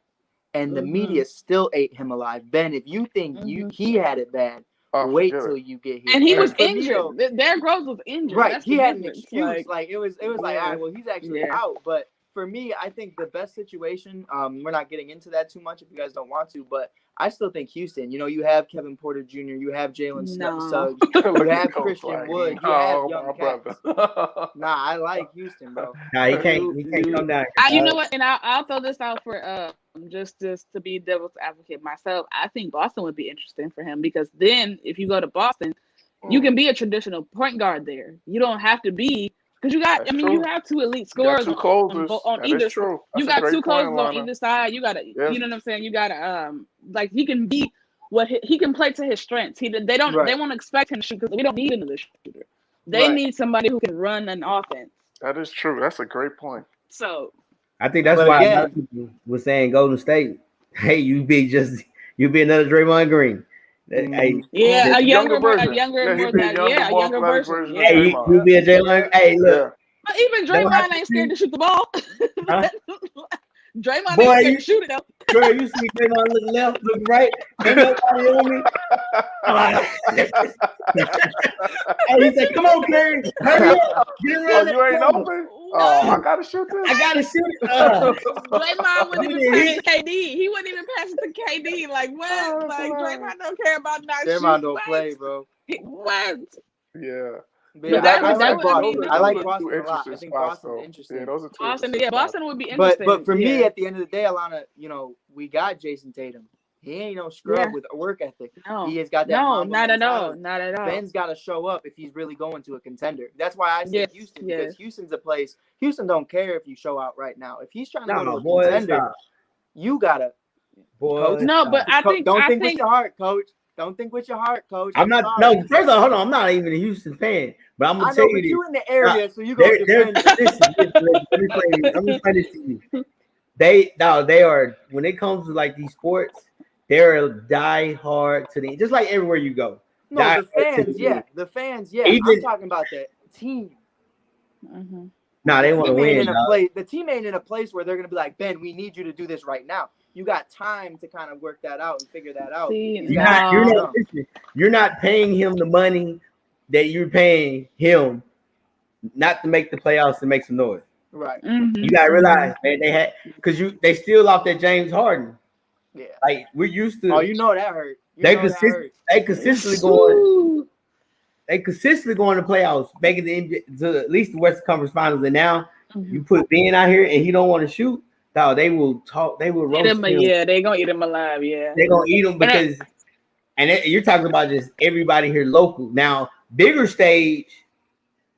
and the media still ate him alive. Ben, if you think he had it bad, wait till you get here. And he was injured. Derrick Rose was injured. Right. That's he had an difference. excuse. Like, it was like, all right, well, he's actually out. But for me, I think the best situation, we're not getting into that too much if you guys don't want to, but I still think Houston. You know, you have Kevin Porter Jr., you have Jalen Suggs, you have Christian Wood, you have young cats. Nah, I like Houston, bro. Nah, he can't come down. You know what? And I'll throw this out for just to be devil's advocate myself. I think Boston would be interesting for him, because then if you go to Boston, you can be a traditional point guard there. You don't have to be, because you got. You have two elite scorers on either. True. You got two closers on either side. You got to. You know what I'm saying? You got to like, he can be what he can play to his strengths. They won't expect him to shoot, because we don't need another shooter. They need somebody who can run an offense. That is true. That's a great point. So I think that's why a lot of people were saying Golden State, hey, you be another Draymond Green. Hey, a younger version. Hey, you be a Draymond. Hey, look. But even Draymond ain't scared to shoot the ball. Draymond ain't scared to shoot it, though. Girl, you see Draymond look left, look right. Ain't nobody on me. And he said, "Come on, Curry, hurry up, get around." You ain't open. I gotta shoot this. I gotta shoot it. Draymond wouldn't even pass KD. He wouldn't even pass it to KD. Like, what? Like, Draymond don't care about not shooting. Draymond don't play, bro. What? Yeah. I like Boston a lot. I think Boston's interesting. Yeah, those are two Boston would be interesting. But for me, at the end of the day, Alana, you know, we got Jason Tatum. He ain't no scrub with work ethic. No. He has got that. No, Mamba not at all. mentality. Not at all. Ben's got to show up if he's really going to a contender. That's why I say Houston, because Houston's a place. Houston don't care if you show out right now. If he's trying to go to a contender, you gotta. Coach, no, but I think don't think with your heart, Coach. Don't think with your heart, Coach. I'm not. Sorry. No, first of all, hold on. I'm not even a Houston fan, but I'm gonna tell you this. You in the area, so you go defend. Let me explain this to you. They are, when it comes to like these sports, they're die hard to the, just like everywhere you go. No, the fans, yeah. I'm talking about the team. Mm-hmm. Nah, they want to win. The team ain't in a place where they're gonna be like, Ben, we need you to do this right now. You got time to kind of work that out and figure that out. You're not paying him the money that you're paying him not to make the playoffs and make some noise. Right. Mm-hmm. You gotta realize, man, they still off that James Harden. Yeah. Like we're used to. Oh, you know that hurt. They consistently going. They consistently going to playoffs, making the NBA, to at least the Western Conference Finals. And now you put Ben out here and he don't want to shoot. No, they will talk. They will roast him. Yeah, they gonna eat him alive. Yeah, they gonna eat him because. You're talking about just everybody here local. Now, bigger stage,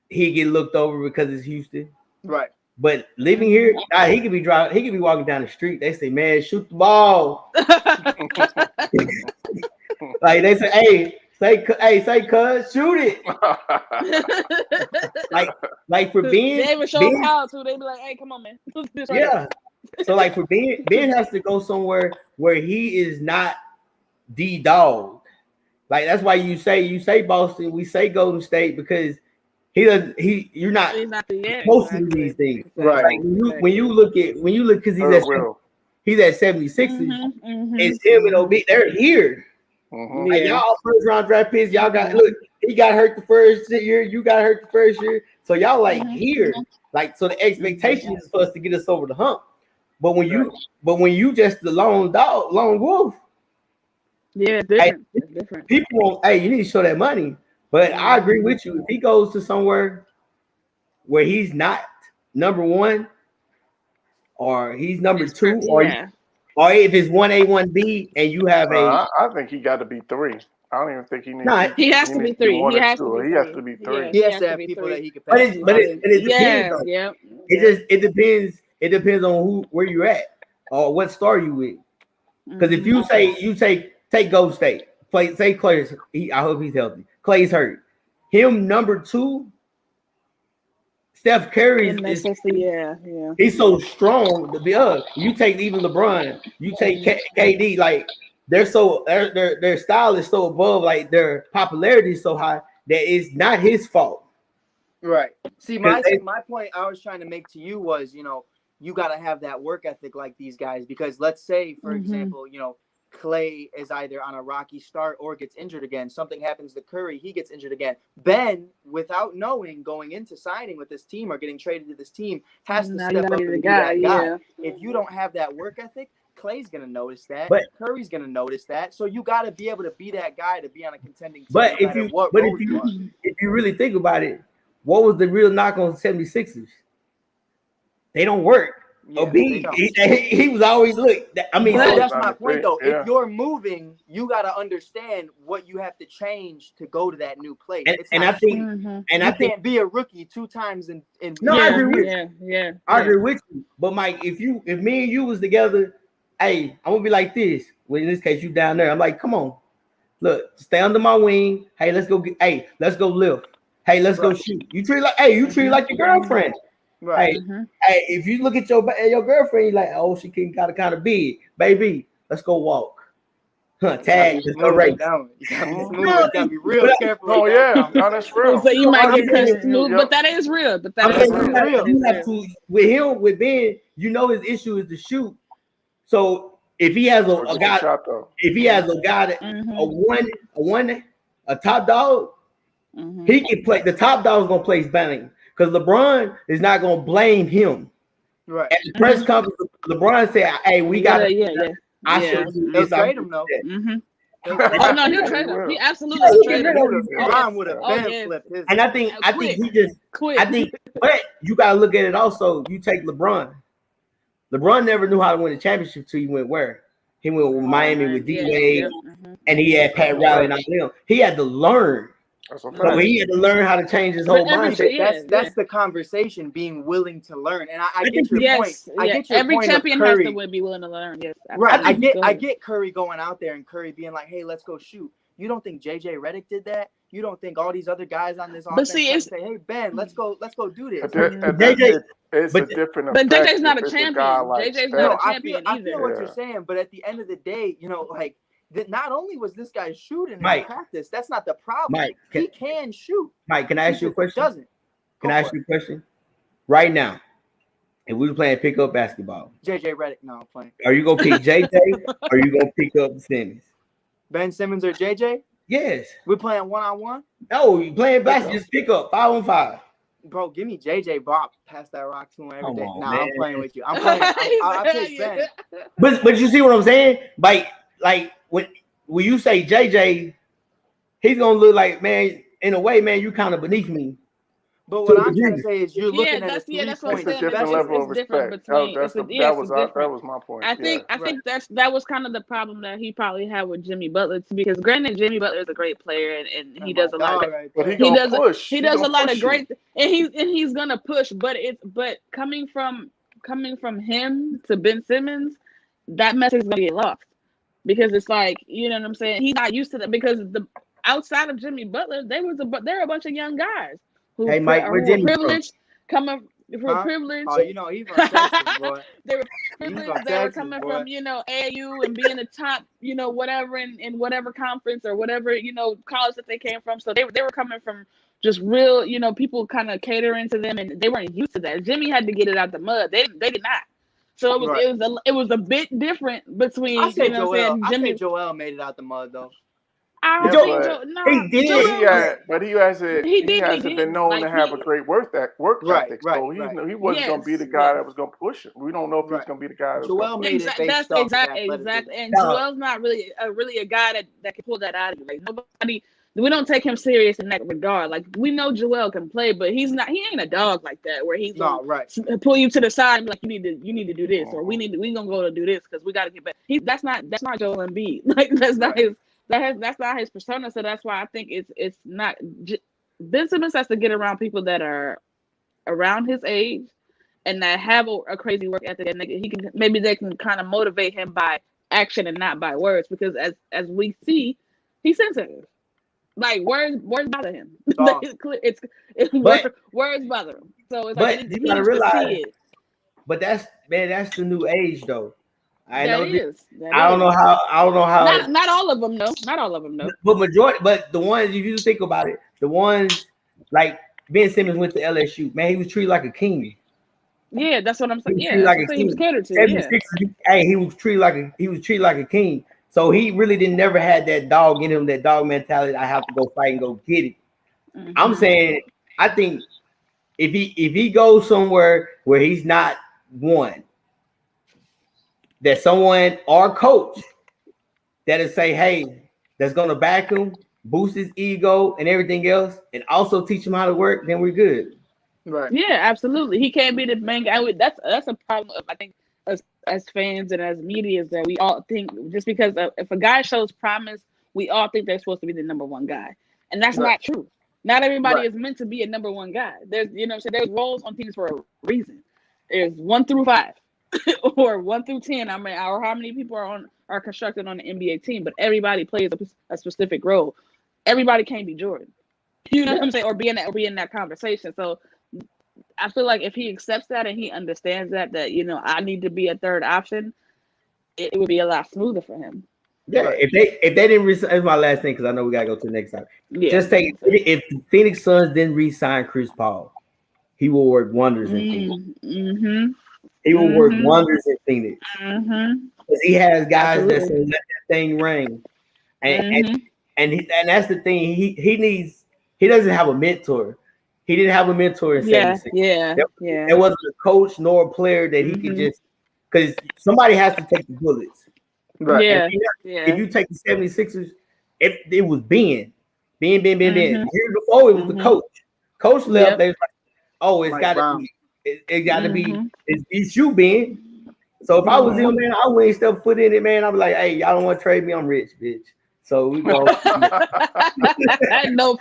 he get looked over because it's Houston. Right. But living here, he could be driving. He could be walking down the street. They say, "Man, shoot the ball." Like they say, say, cuz, shoot it. like for Ben, they would show him how to. They be like, "Hey, come on, man." Yeah. So like for Ben has to go somewhere where he is not the dog. Like that's why you say Boston, we say Golden State because you're not supposed to do these things. Right. Like when you look because he's at 76ers, it's him and OB, they're here. Mm-hmm. Like y'all first round draft picks, y'all got he got hurt the first year, you got hurt the first year. So y'all like here. Like so the expectation is for us to get us over the hump. But when you just the lone wolf. Yeah, it's different. People won't, you need to show that money. But I agree with you. If he goes to somewhere where he's not number one, or he's number two, or if it's 1A, 1B, and you have I think he got to be 3. I don't even think he needs. He has to be 3. He has to be 3. He has to have people that he can pay. But it depends. Yeah. It depends. It depends on where you're at or what star you with. Because if you take Golden State, say Clay's. I hope he's healthy. Clay's hurt. Him number 2. Steph Curry he's so strong to be up. You take even LeBron, you take KD, like their style is so above, like their popularity is so high that it's not his fault. Right. See, my point I was trying to make to you was, you got to have that work ethic like these guys, because let's say, for example, Clay is either on a rocky start or gets injured again. Something happens to Curry, he gets injured again. Ben, without knowing, going into signing with this team or getting traded to this team, has to step up and be that guy. Yeah. If you don't have that work ethic, Clay's going to notice that. But Curry's going to notice that. So you got to be able to be that guy to be on a contending team. But if you really think about it, what was the real knock on 76ers? They don't work. Yeah, he was always that's my point though. Yeah. If you're moving, you got to understand what you have to change to go to that new place. I can't be a rookie 2 times in I agree with you. I agree with you. But Mike, if me and you was together, hey, I'm gonna be like this. Well, in this case, you down there. I'm like, come on, look, stay under my wing. Hey, let's go let's go lift. Hey, let's go shoot. You treat like your girlfriend. Right. Hey, if you look at your girlfriend, you're like, oh, she can kind of big, baby. Let's go walk. Tag. Let's go race. You gotta be real careful. Oh yeah, no, that's real. So you might get smooth, but that is real. But that is real. You have to with Ben. His issue is to shoot. So if he has a guy, a top dog, he can play. The top dog is gonna play bang. Because LeBron is not going to blame him. Right. At the press conference, LeBron said, hey, we got to. They'll trade him, though. Oh, no, he'll trade him. He absolutely trade him. LeBron would have flipped his. And I think he just quit. But you got to look at it also. You take LeBron. LeBron never knew how to win a championship till he went where? He went with Miami with D Yeah, Wade, and he had Pat Riley and all them. He had to learn. That's a So fact. he had to learn how to change his whole mindset. That's the conversation, being willing to learn. And I get your point. Yes, I get your every point champion of has Curry. to be willing to learn. Yes, Right. absolutely. I get Curry going out there and Curry being like, hey, let's go shoot. You don't think JJ Redick did that? You don't think all these other guys on this offense say, hey, Ben, let's go do this. It's a different But effect. JJ's not a if it's champion. guy like JJ's Steph. not a champion I feel what either. you're saying, but at the end of the day, you know, like, that not only was this guy shooting in practice, that's not the problem. Mike, he can shoot. Mike, can I ask you a question? Doesn't. Can I ask you a question? Right now, if we were playing pickup basketball, JJ Redick, no, I'm playing. Are you gonna pick JJ or are you gonna pick up Simmons? Ben Simmons or JJ? Yes. We're playing 1-on-1? No, you playing basketball, just pick up 5-on-5. Bro, give me JJ Bob. Pass that rock to him every day. On, nah, man. I'm playing with you. I'm playing. I pick Ben. But you see what I'm saying? Like when you say JJ, he's gonna look like, man, in a way, man, you kind of beneath me. But what I'm trying to say is you're looking at It's a different level of respect. That was my point. I think that was kind of the problem that he probably had with Jimmy Butler, because granted, Jimmy Butler is a great player and he does a lot of, but he does a lot of great, and he's gonna push, but coming from him to Ben Simmons, that message is gonna get lost, because it's like, you know what I'm saying, he's not used to that, because outside of Jimmy Butler, there are a bunch of young guys who were privileged, privileged. Oh, you know, he's from Texas, boy. They were privileged. They were coming from, you know, AAU and being the top, you know, whatever in whatever conference or whatever, you know, college that they came from. So they were coming from just real, you know, people kind of catering to them, and they weren't used to that. Jimmy had to get it out the mud. They did not. So it was a bit different between. I say Joel made it out the mud though. He did, but he hasn't been known to have a great work ethic. So he wasn't going to be the guy that was going to push it. We don't know if he's going to be the guy. Joel made it. That's exactly. And Joel's not really a guy that can pull that out of you. Like, nobody. We don't take him serious in that regard. Like, we know Joel can play, but he ain't a dog like that where he's gonna pull you to the side and be like, you need to do this, or we gonna go to do this because we got to get back. That's not Joel Embiid. Like, that's not his. That's not his persona, so that's why I think it's not. Ben Simmons has to get around people that are around his age and that have a crazy work ethic, and they can kind of motivate him by action and not by words, because as we see, he's sensitive. Like, words bother him. Words bother him. So it's like you gotta realize. But that's the new age though. I don't know how. Not all of them, no. Not all of them, no. But the ones, if you think about it, the ones like Ben Simmons went to LSU. Man, he was treated like a king. Yeah, that's what I'm saying. Yeah, he was catered to. Hey, he was treated like a king. So he really never had that dog in him, that dog mentality. I have to go fight and go get it. Mm-hmm. I'm saying, I think if he goes somewhere where he's not one, that someone or coach that'll say, hey, that's gonna back him, boost his ego and everything else, and also teach him how to work, then we're good. Right. Yeah, absolutely. He can't be the main guy. That's a problem of, I think, as fans and as media, is that we all think just because if a guy shows promise, we all think they're supposed to be the number one guy. And that's not true. Not everybody is meant to be a number one guy. There's, so there's roles on teams for a reason. There's 1 through 5. or 1 through 10. I mean, or how many people are constructed on the NBA team, but everybody plays a specific role. Everybody can't be Jordan. You know what I'm saying? Or be in that conversation. So I feel like if he accepts that and he understands that I need to be a third option, it would be a lot smoother for him. Yeah, if they didn't resign, that's my last thing because I know we gotta go to the next time. Yeah. Just take if the Phoenix Suns didn't re-sign Chris Paul, he will work wonders in Phoenix. Mm-hmm. He will work wonders in Phoenix because he has guys that can let that thing ring, and that's the thing. He doesn't have a mentor. He didn't have a mentor in 76. There wasn't a coach nor a player that he could just, because somebody has to take the bullets. Right. Yeah. If you take the 76ers, it was Ben. Here before it was the coach. Coach left. They was like, oh, it's got to be. It got to be. It's you, Ben. So if I was him, man, I wouldn't step foot in it, man. I'm like, hey, y'all don't want to trade me? I'm rich, bitch. So we go. no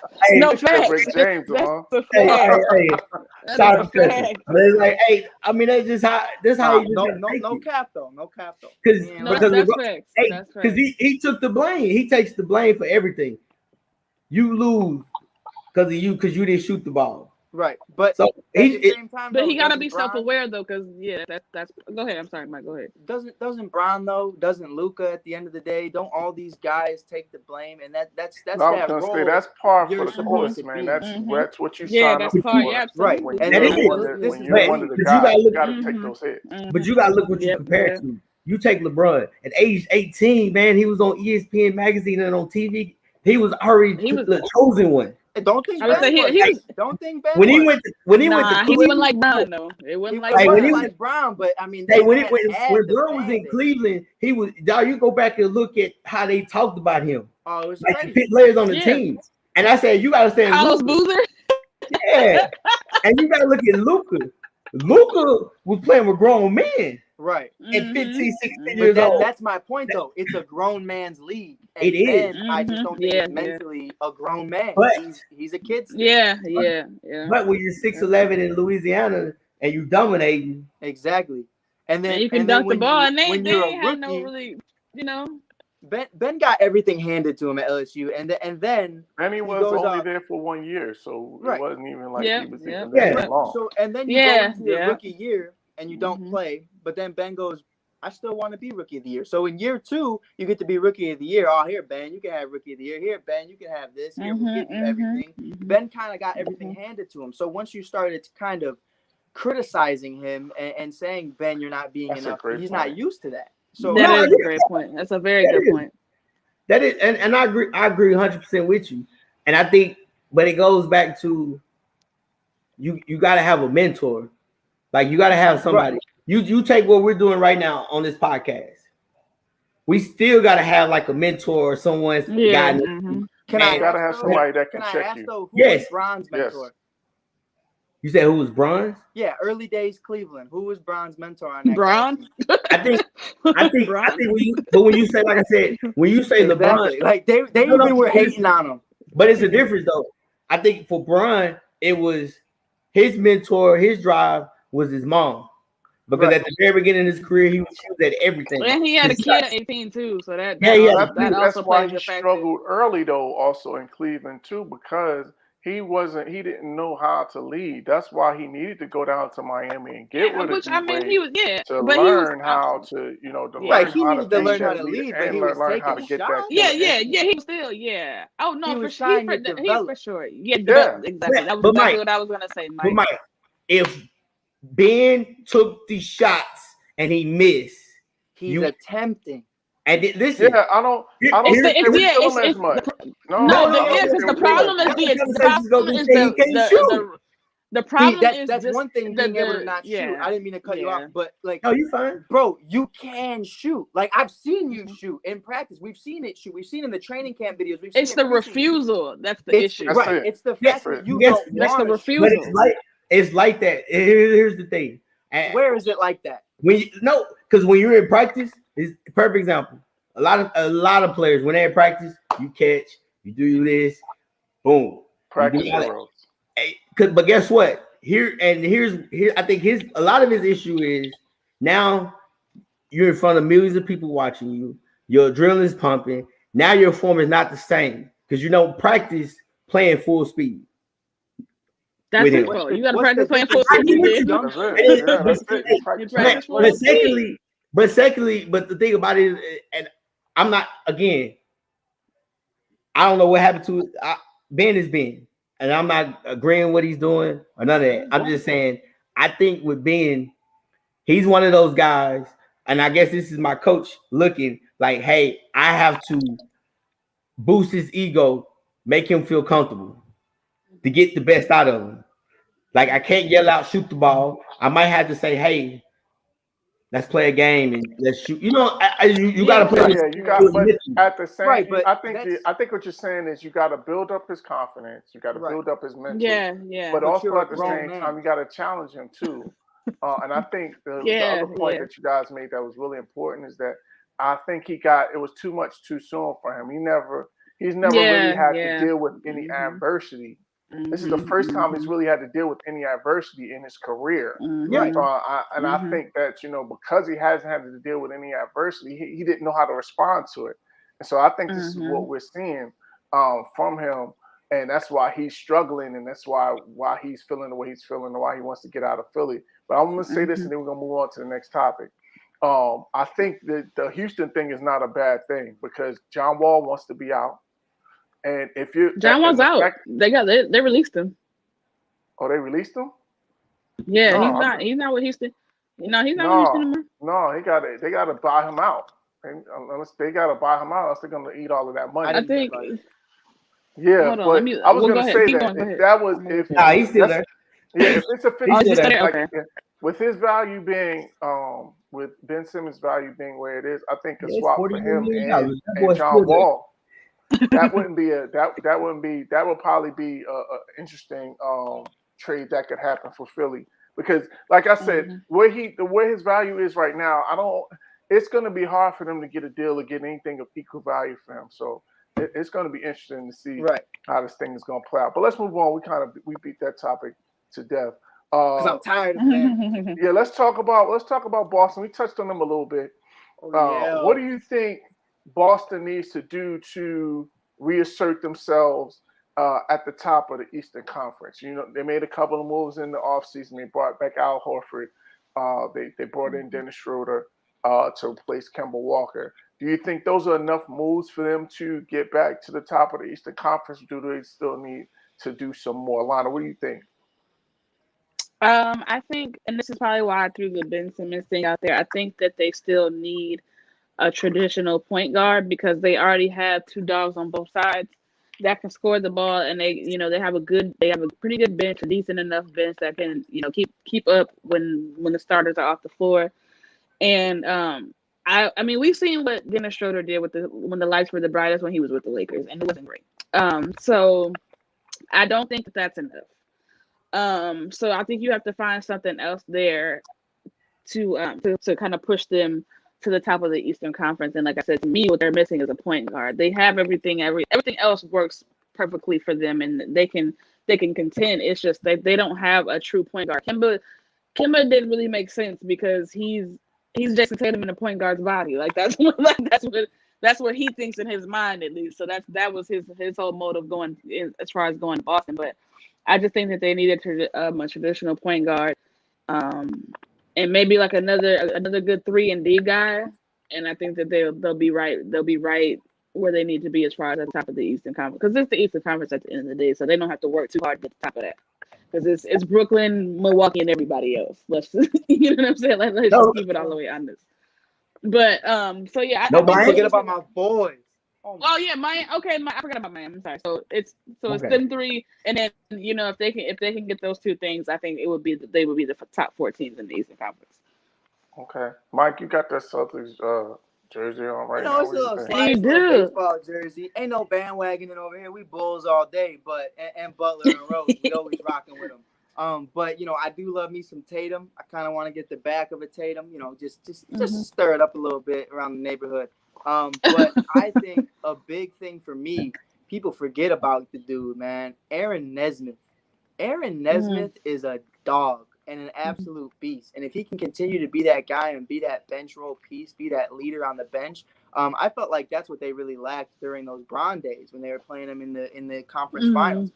facts. Rick James, That's huh? a fact. Hey, shout out to Preston. But it's like, hey, I mean, that's just how you just no cap though. Because That's facts. That's because he took the blame. He takes the blame for everything. You lose because you didn't shoot the ball. Right, but so at the same time, but he gotta be self-aware though, because that's. Go ahead. I'm sorry, Mike. Go ahead. Doesn't Bron though? Doesn't Luka? At the end of the day, don't all these guys take the blame? And that's no, I was that gonna role say that's par for the supposed course, to man. be. That's what you Yeah, sign up that's for. part. Yeah, absolutely. Right. When And you're one of the guys, you gotta take those hits. But you gotta look what you compare to. You take LeBron at age 18, man. He was on ESPN magazine and on TV. He was the chosen one. Don't think Ben when he went to Cleveland, he wasn't like Brown though. It wasn't like Brown. Brown. He was like Brown, but I mean, when Brown was in Cleveland, he was. Dog, you go back and look at how they talked about him. Oh, it was like crazy. the players on the team. And I said, you gotta stand Carlos Boozer. Yeah, and you gotta look at Luka. Luka was playing with grown men. Right. At 15, 16 years old. That's my point, though. It's a grown man's league. And it is. I just don't think he's mentally a grown man. But he's a kid still. Yeah. But when you're 6'11" in Louisiana and you dominating. Exactly. And then you can dunk the ball, and when they you're ain't a had rookie, no really, Ben got everything handed to him at LSU, and then he was only there for 1 year, so it wasn't even like he was even there that long. So and then you go into your rookie year and you don't play, but then Ben goes, I still want to be rookie of the year. So in year 2, you get to be rookie of the year. Oh, here, Ben, you can have rookie of the year. Here, Ben, you can have this. Here, we'll give you everything. Ben kind of got everything handed to him. So once you started kind of criticizing him and saying, Ben, you're not being enough, he's not used to that. So that is a great point. That's a very good point. That is, and I agree 100% with you. And I think, but it goes back to you got to have a mentor. Like you got to have somebody. Right. You take what we're doing right now on this podcast. We still got to have like a mentor or someone's guiding. You got to have somebody that can check you. Though, who was Bron's mentor? Yes. You said who was Bron's? Yeah, early days Cleveland. Who was Bron's mentor on that? Bron? I think when you say, like I said, when you say LeBron, like they even were hating on him. But it's a difference though. I think for Bron, it was his mentor, his drive was his mom. Because at the very beginning of his career, he was at everything. And he had a kid at 18 too, so that that's why he struggled early though, also in Cleveland too, because he didn't know how to lead. That's why he needed to go down to Miami and get with which I mean, he was to learn how to, he needed to learn how to lead, but he was taking how to get that. He was still, Oh no, he for sure. Yeah, exactly. That was exactly what I was gonna say, Mike. But Mike, if Ben took the shots and he missed, he's attempting. And listen, I don't feel him as much. The problem is that's one thing being able to not shoot. I didn't mean to cut you off, but like, no, you fine, bro. You can shoot. Like I've seen you shoot in practice. We've seen it shoot. We've seen in the training camp videos. It's the refusal. That's the issue. Right. It's the fact that you don't. That's the refusal. But it's like that. Here's the thing. Where is it like that? Because when you're in practice, it's a perfect example. A lot of players when they're in practice, you catch, you do this, boom. Practice world. But guess what? Here I think a lot of his issue is now you're in front of millions of people watching you. Your adrenaline's pumping. Now your form is not the same because you don't practice playing full speed. That's it. You got to practice playing full speed. But secondly, the thing about it is, and I'm not, again, I don't know what happened to it. Ben is Ben, and I'm not agreeing what he's doing or none of that. I'm just saying, I think with Ben, he's one of those guys, and I guess this is my coach looking like, hey, I have to boost his ego, make him feel comfortable to get the best out of him. Like, I can't yell out, shoot the ball. I might have to say, hey, let's play a game and let's shoot. You got to play. Yeah, you got. But at the same, right, but I think what you're saying is you got to build up his confidence. You got to build up his mental. Yeah. But also at the same time, you got to challenge him too. And I think the other point that you guys made that was really important is that I think it was too much too soon for him. He's never really had to deal with any adversity. This is the first time he's really had to deal with any adversity in his career. Right. I think that, because he hasn't had to deal with any adversity, he didn't know how to respond to it. And so I think this is what we're seeing from him. And that's why he's struggling. And that's why he's feeling the way he's feeling and why he wants to get out of Philly. But I'm going to say this and then we're going to move on to the next topic. I think that the Houston thing is not a bad thing because John Wall wants to be out. And if you John Wall's out, they released him. Oh, they released him? Yeah, no, he's not with Houston. No, he's not with Houston anymore. No, they gotta buy him out. Unless they gotta buy him out, else they're gonna eat all of that money. I think. Yeah, but I was gonna say that he's still there. Yeah, if it's a 50, okay. With his value being with Ben Simmons' value being where it is, I think a swap for him and John Wall. That would probably be a interesting trade that could happen for Philly because, like I said, where his value is right now, it's going to be hard for them to get a deal or get anything of equal value for him. So it's going to be interesting to see how this thing is going to play out. But let's move on. We beat that topic to death. Because I'm tired of that. Yeah, let's talk about Boston. We touched on them a little bit. What do you think Boston needs to do to reassert themselves at the top of the Eastern Conference? They made a couple of moves in the offseason. They brought back Al Horford. They brought in Dennis Schroeder to replace Kemba Walker. Do you think those are enough moves for them to get back to the top of the Eastern Conference? Or do they still need to do some more? Lana, what do you think? I think, and this is probably why I threw the Ben Simmons thing out there, I think that they still need a traditional point guard because they already have two dogs on both sides that can score the ball, and they have a pretty good bench, a decent enough bench that can keep up when the starters are off the floor. And I mean we've seen what Dennis Schroeder did when the lights were the brightest when he was with the Lakers, and it wasn't great. So I don't think that's enough. So I think you have to find something else there to kind of push them to the top of the Eastern Conference. And like I said, to me, what they're missing is a point guard. They have everything else works perfectly for them, and they can contend. It's just they don't have a true point guard. Kemba didn't really make sense because he's Jason Tatum in a point guard's body. Like that's what he thinks in his mind, at least. So that was his whole motive going in, as far as going to Boston. But I just think that they needed a traditional point guard, and maybe like another good 3-and-D guy. And I think that they'll be right. They'll be right where they need to be as far as the top of the Eastern Conference, because it's the Eastern Conference at the end of the day. So they don't have to work too hard to get the top of that, because it's Brooklyn, Milwaukee, and everybody else. Let's you know what I'm saying? Let's just keep it all the way honest. But so yeah, don't forget about my boys. Oh yeah, Miami. Okay, I forgot about Miami. I'm sorry. So it's them three, and then if they can get those two things, I think they would be the top 4 teams in the Eastern Conference. Okay, Mike, you got that Celtics jersey on right now. It's a little slice baseball jersey. Ain't no bandwagoning over here. We Bulls all day, but and Butler and Rose, we always rocking with them. But I do love me some Tatum. I kind of want to get the back of a Tatum. Just stir it up a little bit around the neighborhood. But I think a big thing for me, people forget about the dude, man. Aaron Nesmith. Aaron Nesmith is a dog and an absolute beast. And if he can continue to be that guy and be that bench role piece, be that leader on the bench, I felt like that's what they really lacked during those Bron days when they were playing him in the conference finals.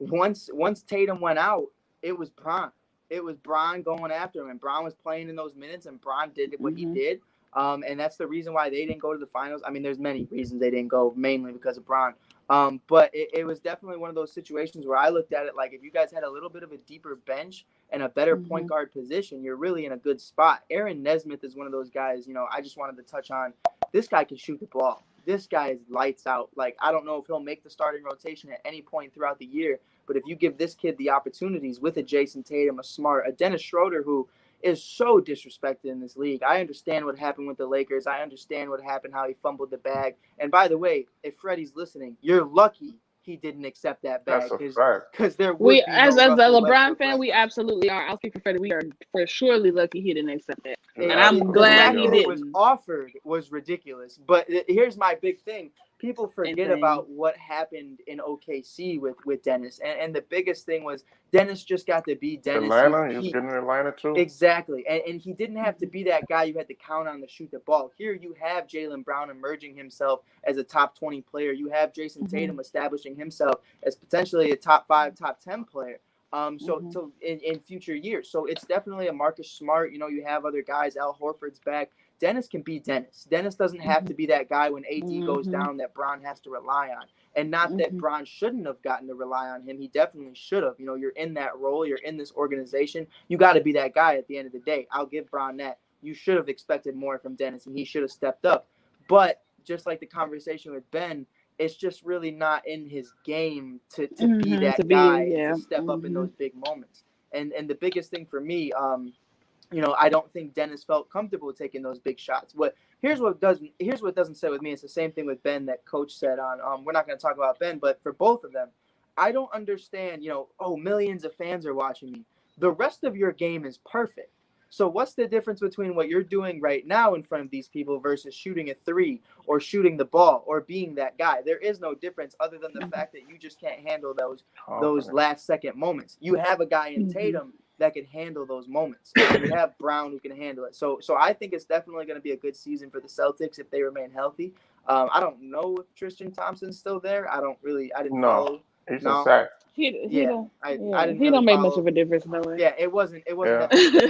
Once Tatum went out, it was Bron. It was Bron going after him, and Bron was playing in those minutes, and Bron did what he did. And that's the reason why they didn't go to the finals. I mean, there's many reasons they didn't go, mainly because of Bron. But it was definitely one of those situations where I looked at it like, if you guys had a little bit of a deeper bench and a better point guard position, you're really in a good spot. Aaron Nesmith is one of those guys, I just wanted to touch on. This guy can shoot the ball. This guy is lights out. Like, I don't know if he'll make the starting rotation at any point throughout the year, but if you give this kid the opportunities with a Jason Tatum, a Dennis Schroeder, who is so disrespected in this league. I understand what happened with the Lakers. I understand what happened, how he fumbled the bag. And by the way, if Freddie's listening, you're lucky he didn't accept that bag That's a fact. because there would We, be as no a Russell LeBron Westbrook fan, right we now. absolutely are. I'll speak for Freddie. We are for surely lucky he didn't accept that, And and I'm the glad fact he that it was didn't. offered was ridiculous. But here's my big thing. People forget Insane. about what happened in OKC with Dennis. And the biggest thing was Dennis just got to be Dennis. Atlanta, he was getting in Atlanta too. Exactly. And he didn't have to be that guy you had to count on to shoot the ball. Here you have Jaylen Brown emerging himself as a top 20 player. You have Jason Tatum establishing himself as potentially a top 5, top 10 player. So in future years. So it's definitely a Marcus Smart. You know, you have other guys. Al Horford's back. Dennis can be Dennis. Dennis doesn't have to be that guy when AD goes down that Bron has to rely on. And not that Bron shouldn't have gotten to rely on him. He definitely should have. You know, you're in that role. You're in this organization. You got to be that guy at the end of the day. I'll give Bron that. You should have expected more from Dennis, and he should have stepped up. But just like the conversation with Ben, it's just really not in his game to be that guy and to step up in those big moments. And the biggest thing for me, you know, I don't think Dennis felt comfortable taking those big shots. Here's what doesn't sit with me. It's the same thing with Ben that Coach said on. We're not going to talk about Ben, but for both of them, I don't understand. You know, oh, millions of fans are watching me. The rest of your game is perfect. So what's the difference between what you're doing right now in front of these people versus shooting a three or shooting the ball or being that guy? There is no difference other than the fact that you just can't handle those last second moments. You have a guy in Tatum that can handle those moments. You have Brown who can handle it. So I think it's definitely going to be a good season for the Celtics if they remain healthy. I don't know if Tristan Thompson's still there. I didn't follow. He's in sack. He don't really make follow. much of a difference, no way. Yeah, it wasn't that big a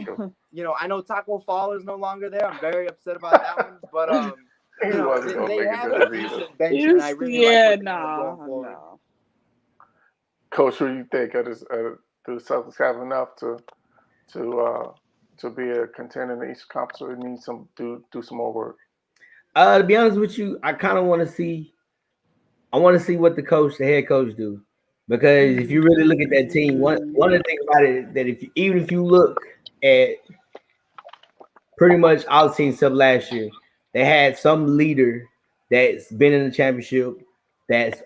deal. You know, I know Taco Fall is no longer there. I'm very upset about that one. But you know, they have a decent bench, and I really like going forward. No. Coach, who do you think do the Celtics have enough to be a contender in the East Conference, or need some do some more work? To be honest with you, I kind of want to see. I want to see what the head coach do, because if you really look at that team, one of the things about it is that even if you look at pretty much all the teams except last year, they had some leader that's been in the championship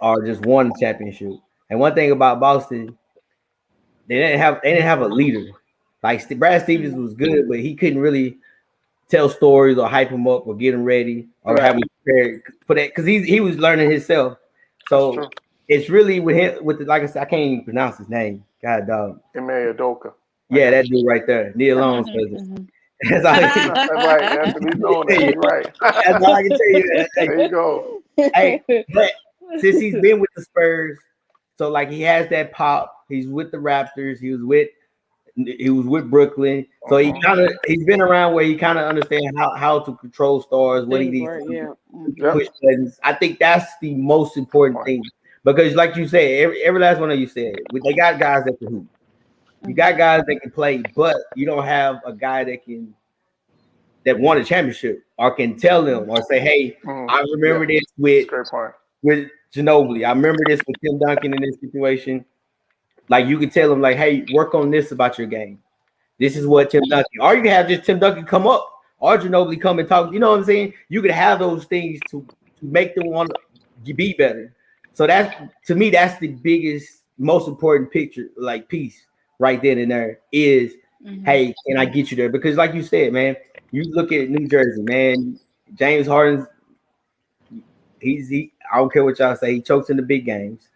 or just won the championship. And one thing about Boston, they didn't have a leader. Like Brad Stevens was good, but he couldn't really tell stories or hype him up or get him ready or have him prepared for that, because he was learning himself. So it's really with him, like I said, I can't even pronounce his name. God dog. Ime Udoka. Yeah, that dude right there. Neil Long's cousin. That's all That's what he's doing. Right. That's all I can tell you. There you go. Hey, but since he's been with the Spurs, so like he has that pop. He's with the Raptors. He was with Brooklyn. So he's been around where he kind of understands how to control stars, what he needs to push buttons. I think that's the most important thing, because like you said, every last one of you said, they got guys that can hoop. You got guys that can play, but you don't have a guy that won a championship or can tell them or say, hey, I remember this with Ginobili. I remember this with Tim Duncan in this situation. Like you could tell them, like, hey, work on this about your game. This is what Tim Duncan, or you can have just Tim Duncan come up or Ginobili come and talk. You know what I'm saying? You could have those things to make them want to be better. So to me, that's the biggest, most important piece right then and there is, hey, can I get you there? Because like you said, man, you look at New Jersey, man, James Harden's, I don't care what y'all say, he chokes in the big games.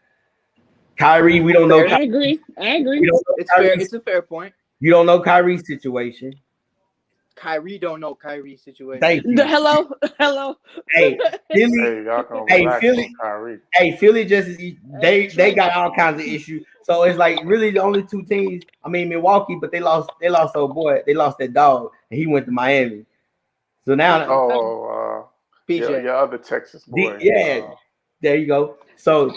Kyrie, we don't know. I agree. It's a fair point. You don't know Kyrie's situation. Kyrie don't know Kyrie's situation. Thank you. Hello. Hey, Philly. Hey, y'all can Philly. Kyrie. Hey, Philly they got all kinds of issues. So it's like really the only two teams. I mean, Milwaukee, but they lost old boy. They lost that dog, and he went to Miami. So now, BJ, your other Texas boy. There you go. So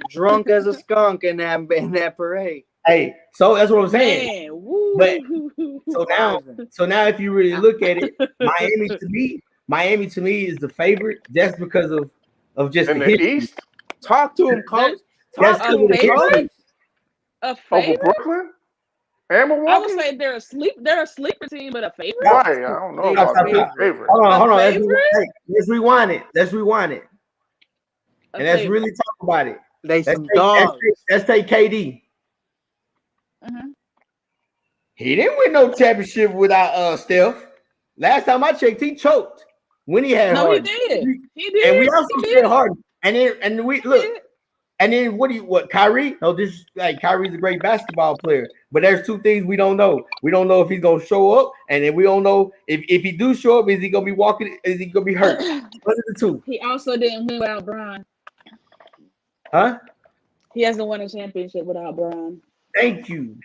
drunk as a skunk in that parade. Hey, so that's what I'm saying. But so now, if you really look at it, Miami to me is the favorite just because of just in the East. Talk to him, coach. That's a favorite. Over Brooklyn and Milwaukee. I would say they're a sleeper team, but a favorite. Right, I don't know about being favorite. Hold on. Let's rewind it. And let's really talk about it. They some dogs. Let's take KD. Mm-hmm. He didn't win no championship without Steph. Last time I checked, he choked when he had Harden. He did. And we also said Harden. And we look. And then what Kyrie? No, this like Kyrie's a great basketball player. But there's two things we don't know. We don't know if he's gonna show up, and then we don't know if he do show up, is he gonna be walking? Is he gonna be hurt? What are the two? He also didn't win without Bron. Huh? He hasn't won a championship without Bron. Thank you.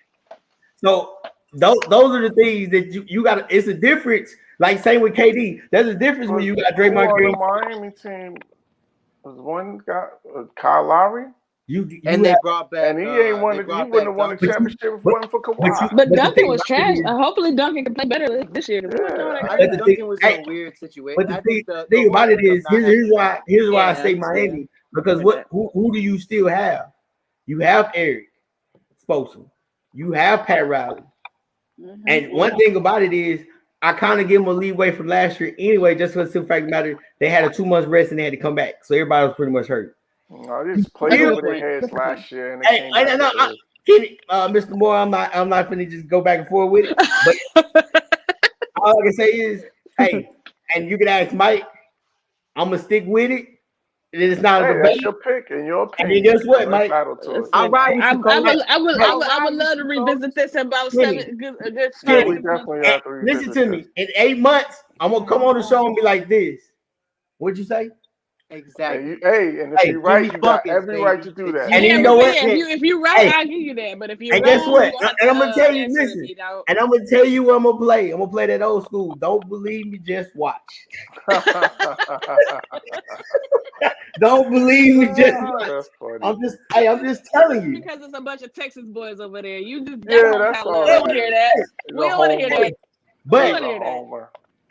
So those are the things that you got. It's a difference. Like same with KD. There's a difference when you got Draymond Green. The Miami team was one guy, Kyle Lowry. They brought back. And he ain't won. He wouldn't have won the championship if it wasn't for Kawhi. But Duncan was trash. Hopefully Duncan can play better this year. I think Duncan was in a weird situation. But the thing about it is, here's why I say Miami. Because who do you still have? You have Eric Spoelstra. You have Pat Riley. Mm-hmm. And one thing about it is, I kind of give them a leeway from last year anyway, just because the fact matter, they had a 2 month rest and they had to come back. So everybody was pretty much hurt. No, they just played over their heads last year. And Mr. Moore, I'm not finna just go back and forth with it. But all I can say is, hey, and you can ask Mike, I'm gonna stick with it. It's not a debate. That's your pick and your opinion. I mean, guess what, Mike? I would love to revisit this in about a good we definitely have to revisit. Listen to me. In 8 months, I'm gonna come on the show and be like this. What'd you say? Exactly. And if you're right, you got every right to do that. And you know what? If you're right, I'll give you that. But if you're wrong, guess what? And I'm gonna tell you, listen. And I'm gonna tell you what I'm gonna play. I'm gonna play that old school. Don't believe me, just watch. Don't believe me, just watch. I'm just telling you. Because it's a bunch of Texas boys over there. You just that's all. We don't want to hear that. We don't want to hear that. But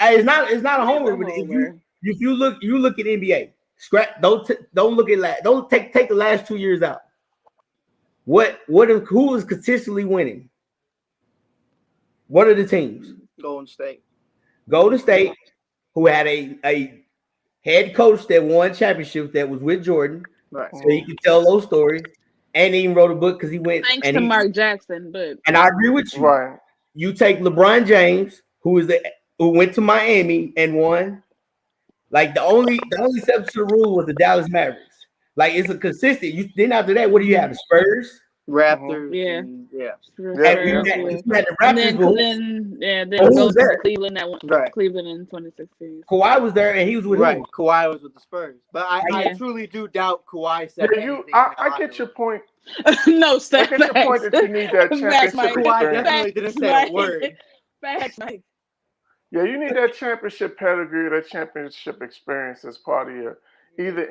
it's not a homer. If you look at NBA. Don't look at don't take the last 2 years out. Who is consistently winning? What are the teams? Golden State, who had a head coach that won championships that was with Jordan. Right. So he could tell those stories. And he even wrote a book because he went thanks to Mark Jackson. And I agree with you. Right. You take LeBron James, who went to Miami and won. Like the only exception to the rule was the Dallas Mavericks. Like it's a consistent. Then after that, what do you have? The Spurs, Raptors, You had the Raptors. Then goes to Cleveland that one. Right. Cleveland in 2016. Kawhi was there, and he was with who? Kawhi was with the Spurs, but I truly do doubt Kawhi said anything. I get your point. No, Steph. I get your point that you need that championship. Kawhi definitely didn't say a word. Facts, Mike. Yeah, you need that championship pedigree, that championship experience as part of your either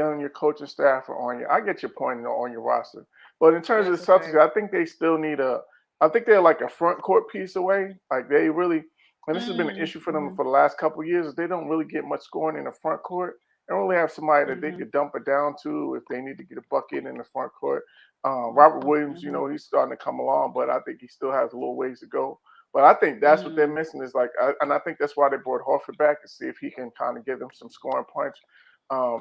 on your coaching staff or on your. I get your point on your roster, but in terms of the Celtics, I think they still need I think they're like a front court piece away. Like they really, and this has been an issue for them for the last couple of years. They don't really get much scoring in the front court. They don't really have somebody that they could dump it down to if they need to get a bucket in the front court. Robert Williams, he's starting to come along, but I think he still has a little ways to go. But I think that's what they're missing is and I think that's why they brought Horford back to see if he can kind of give them some scoring points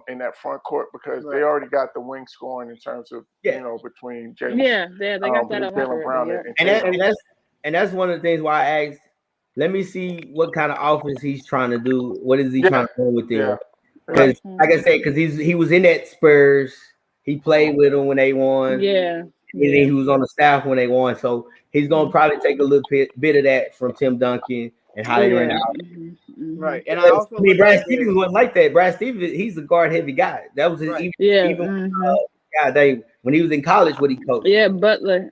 in that front court because they already got the wing scoring in terms of between James. Yeah, they got that up Brown and that's one of the things why I asked. Let me see what kind of offense he's trying to do. What is he trying to do with them? Because, like I said, because he was in that Spurs. He played with them when they won. Yeah. And then he was on the staff when they won. So he's going to probably take a little bit of that from Tim Duncan and how they ran out. Right. And I Brad Stevens wasn't like that. Brad Stevens, he's a guard-heavy guy. That was his when he was in college, what he coached. Yeah, Butler.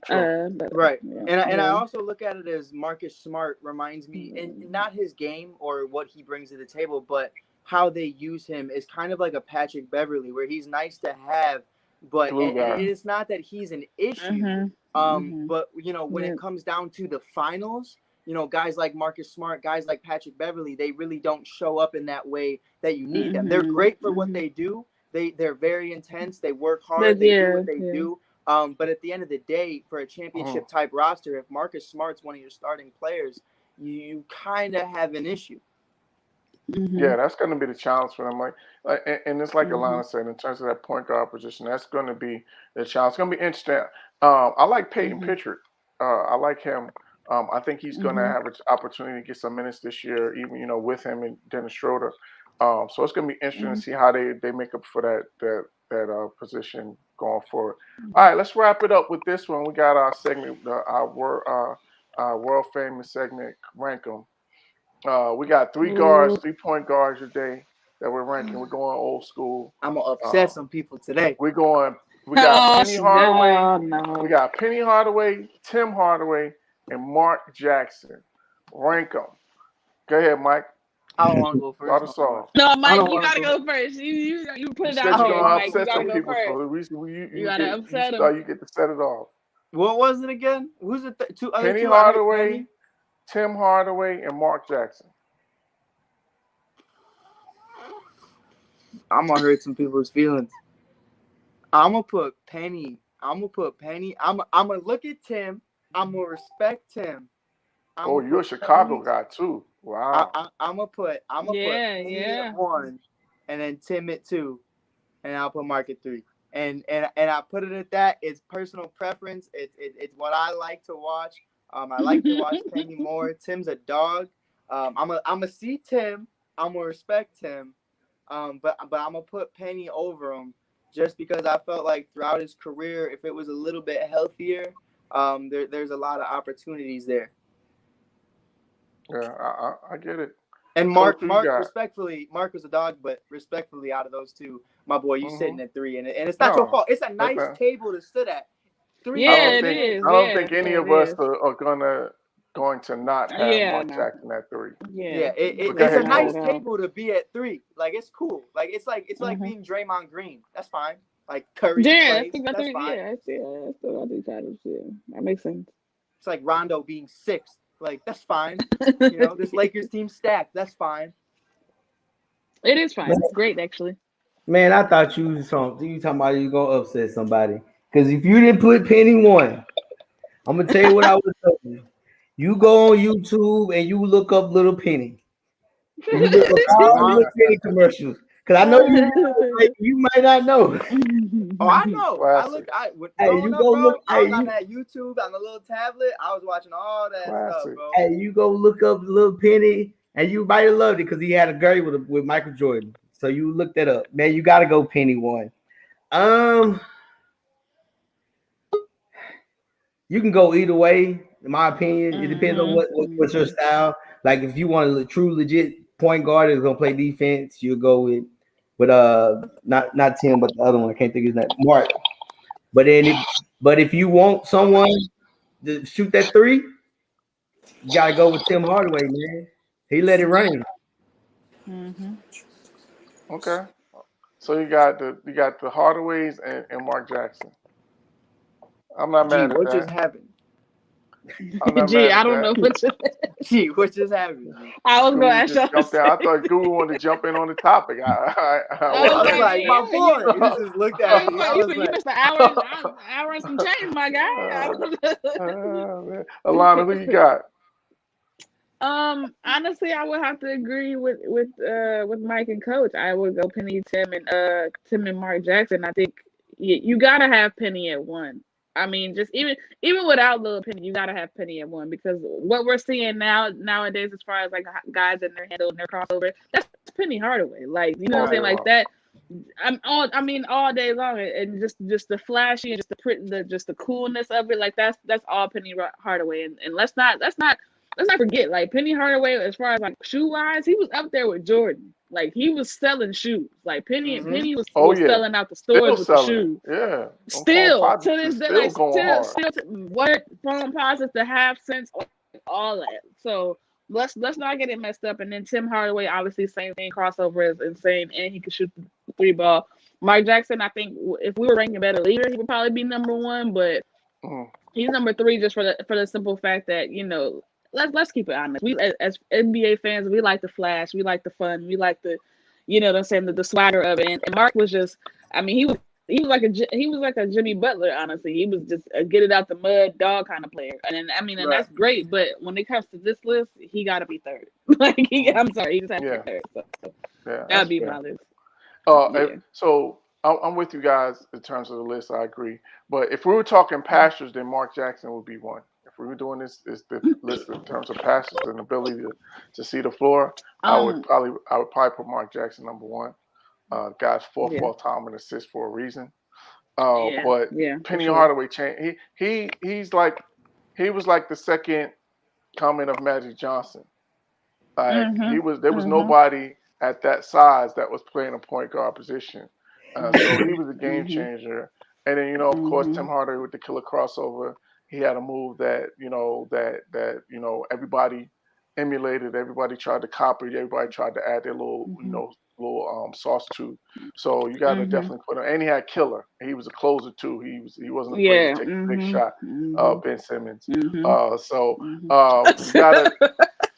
Right. Yeah. And I also look at it as Marcus Smart reminds me, and not his game or what he brings to the table, but how they use him is kind of like a Patrick Beverley, where he's nice to have, but and it's not that he's an issue. But when it comes down to the finals, guys like Marcus Smart, guys like Patrick Beverley, they really don't show up in that way that you need them. They're great for what they do. They're very intense. They work hard. They do what they do. But at the end of the day, for a championship type roster, if Marcus Smart's one of your starting players, you kind of have an issue. Yeah, that's going to be the challenge for them. And it's like Mm-hmm. Alana said, in terms of that point guard position, that's going to be the challenge. It's going to be interesting. I like Peyton Mm-hmm. Pritchard. I like him. I think he's going to have an opportunity to get some minutes this year, even with him and Dennis Schroeder. So it's going to be interesting to see how they make up for that position going forward. All right, let's wrap it up with this one. We got our segment, our world famous segment, Rank 'em. We got 3-point guards today that we're ranking. We're going old school. I'm gonna upset some people today. We got Penny Hardaway. Oh, no. We got Penny Hardaway, Tim Hardaway, and Mark Jackson. Rank them. Go ahead, Mike. I don't want to go first. Start us off. No, Mike, you gotta go first. You put it out there, Mike. You gotta go first. You gotta upset them. You get to set it off. What was it again? Who's the two other Penny two? Hardaway, Tim Hardaway, and Mark Jackson. I'm gonna hurt some people's feelings. I'm gonna put Penny. I'm gonna look at Tim. I'm gonna respect Tim. You're a Chicago guy too. Wow. I'm gonna put Penny at 1, and then Tim at 2, and I'll put Mark at 3. And I put it at that. It's personal preference. It's what I like to watch. I like to watch Penny more. Tim's a dog. I'm gonna see Tim. I'm gonna respect him. But I'm gonna put Penny over him just because I felt like throughout his career, if it was a little bit healthier, there's a lot of opportunities there. Yeah, I get it. And Mark, respectfully, Mark was a dog, but respectfully, out of those two, my boy, you sitting at 3, and it's not your fault. It's a nice table to sit at. 3. Yeah, it is. I don't think any of us are going to not have Mark Jackson at 3. Yeah, it's a nice table to be at 3. Like, it's cool. Like, it's like being Draymond Green. That's fine. Like Curry. Yeah, that's fine. Yeah, I still got these titles. Yeah, that makes sense. It's like Rondo being 6th. Like, that's fine. This Lakers team stacked. That's fine. It is fine. It's great, actually. Man, I thought you was talking about you gonna upset somebody. Because if you didn't put Penny 1, I'm gonna tell you what I was doing. You go on YouTube and you look up Little Penny. You look up all Little Penny commercials. Because I know you might not know. Oh, I know. Classic. I was on that YouTube on the little tablet. I was watching all that stuff, bro. Hey, you go look up Little Penny, and you might have loved it because he had a girl with Michael Jordan. So you look that up. Man, you got to go Penny 1. You can go either way, in my opinion. It depends on what's your style. Like, if you want a true, legit point guard that's going to play defense, you'll go with not Tim, but the other one. I can't think of his name. Mark. But if you want someone to shoot that 3, you got to go with Tim Hardaway, man. He let it rain. Mm-hmm. Okay. So you got the Hardaways and Mark Jackson. I'm not mad at what that. Just happened? I don't know what just what just happened? I was going to ask you. I thought Google wanted to jump in on the topic. I was like, my boy. He just looked at me. You missed an hour and some change, my guy. Alana, who you got? Honestly, I would have to agree with Mike and Coach. I would go Penny, Tim, and Mark Jackson. I think you gotta have Penny at 1. I mean, just even without Little Penny, you gotta have Penny at 1 because what we're seeing nowadays, as far as like guys in their handle and their crossover, that's Penny Hardaway. Like, you know what I'm saying, like that. All day long, and just the flashy and just the coolness of it, like that's all Penny Hardaway. And let's not forget, like Penny Hardaway, as far as like shoe wise, he was up there with Jordan. Like he was selling shoes. Like Penny was selling out the stores with the shoes. Yeah. Still to this day, like still what phone posits to half cents, all that. So let's not get it messed up. And then Tim Hardaway, obviously same thing, crossover is insane, and he could shoot the 3 ball. Mark Jackson, I think if we were ranking better leader, he would probably be number 1, but he's number 3 just for the simple fact that, let's keep it honest. We as NBA fans, we like the flash, we like the fun, we like the, you know what I'm saying, the swagger of it. And Mark was just, I mean, He was like a Jimmy Butler, honestly. He was just a get it out the mud dog kind of player. And and that's great. But when it comes to this list, he got to be third. I'm sorry, he just has to be third. So that'd be my list. So I'm with you guys in terms of the list. I agree. But if we were talking passers, then Mark Jackson would be one. If we were doing this the list in terms of passes and ability to see the floor, I would probably put Mark Jackson number one. Guy's fourth all-time in assists for a reason. But Penny Hardaway changed. He was like the second coming of Magic Johnson. There was nobody at that size that was playing a point guard position. So he was a game changer. And then of course Tim Hardaway with the killer crossover. He had a move that everybody emulated. Everybody tried to copy. Everybody tried to add their little sauce to. So you got to definitely put him. And he had killer. He was a closer too. He wasn't afraid to take a big shot. Ben Simmons. You gotta.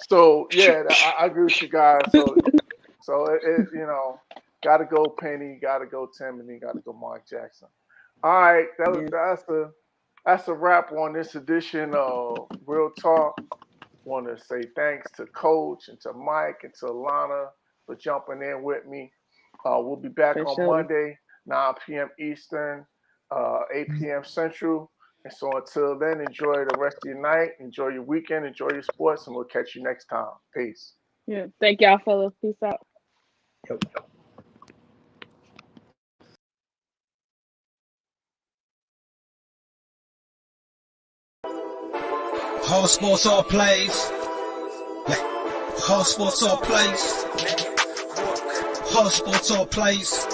So yeah, I agree with you guys. So it got to go Penny, got to go Tim, and then got to go Mark Jackson. All right, that's a wrap on this edition of Real Talk. Want to say thanks to Coach and to Mike and to Alana for jumping in with me. We'll be back on Monday, 9 p.m. Eastern, 8 p.m. Central. And so until then, enjoy the rest of your night, enjoy your weekend, enjoy your sports, and we'll catch you next time. Peace. Yeah, thank y'all, fellas. Peace out. Whole sports, all plays. Whole sports, all plays. Whole sports, all plays.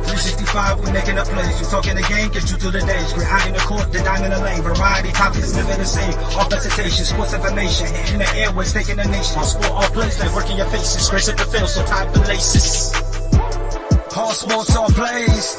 365, we making a plays. We talking the game, get you through the days. We're high in the court, the dime in the lane. Variety topics, never the same. All presentation, sports information. Hitting the airways, taking the nation. All sport, all plays, like working your faces. Grace at the field, so tie the laces. Whole sports, all plays.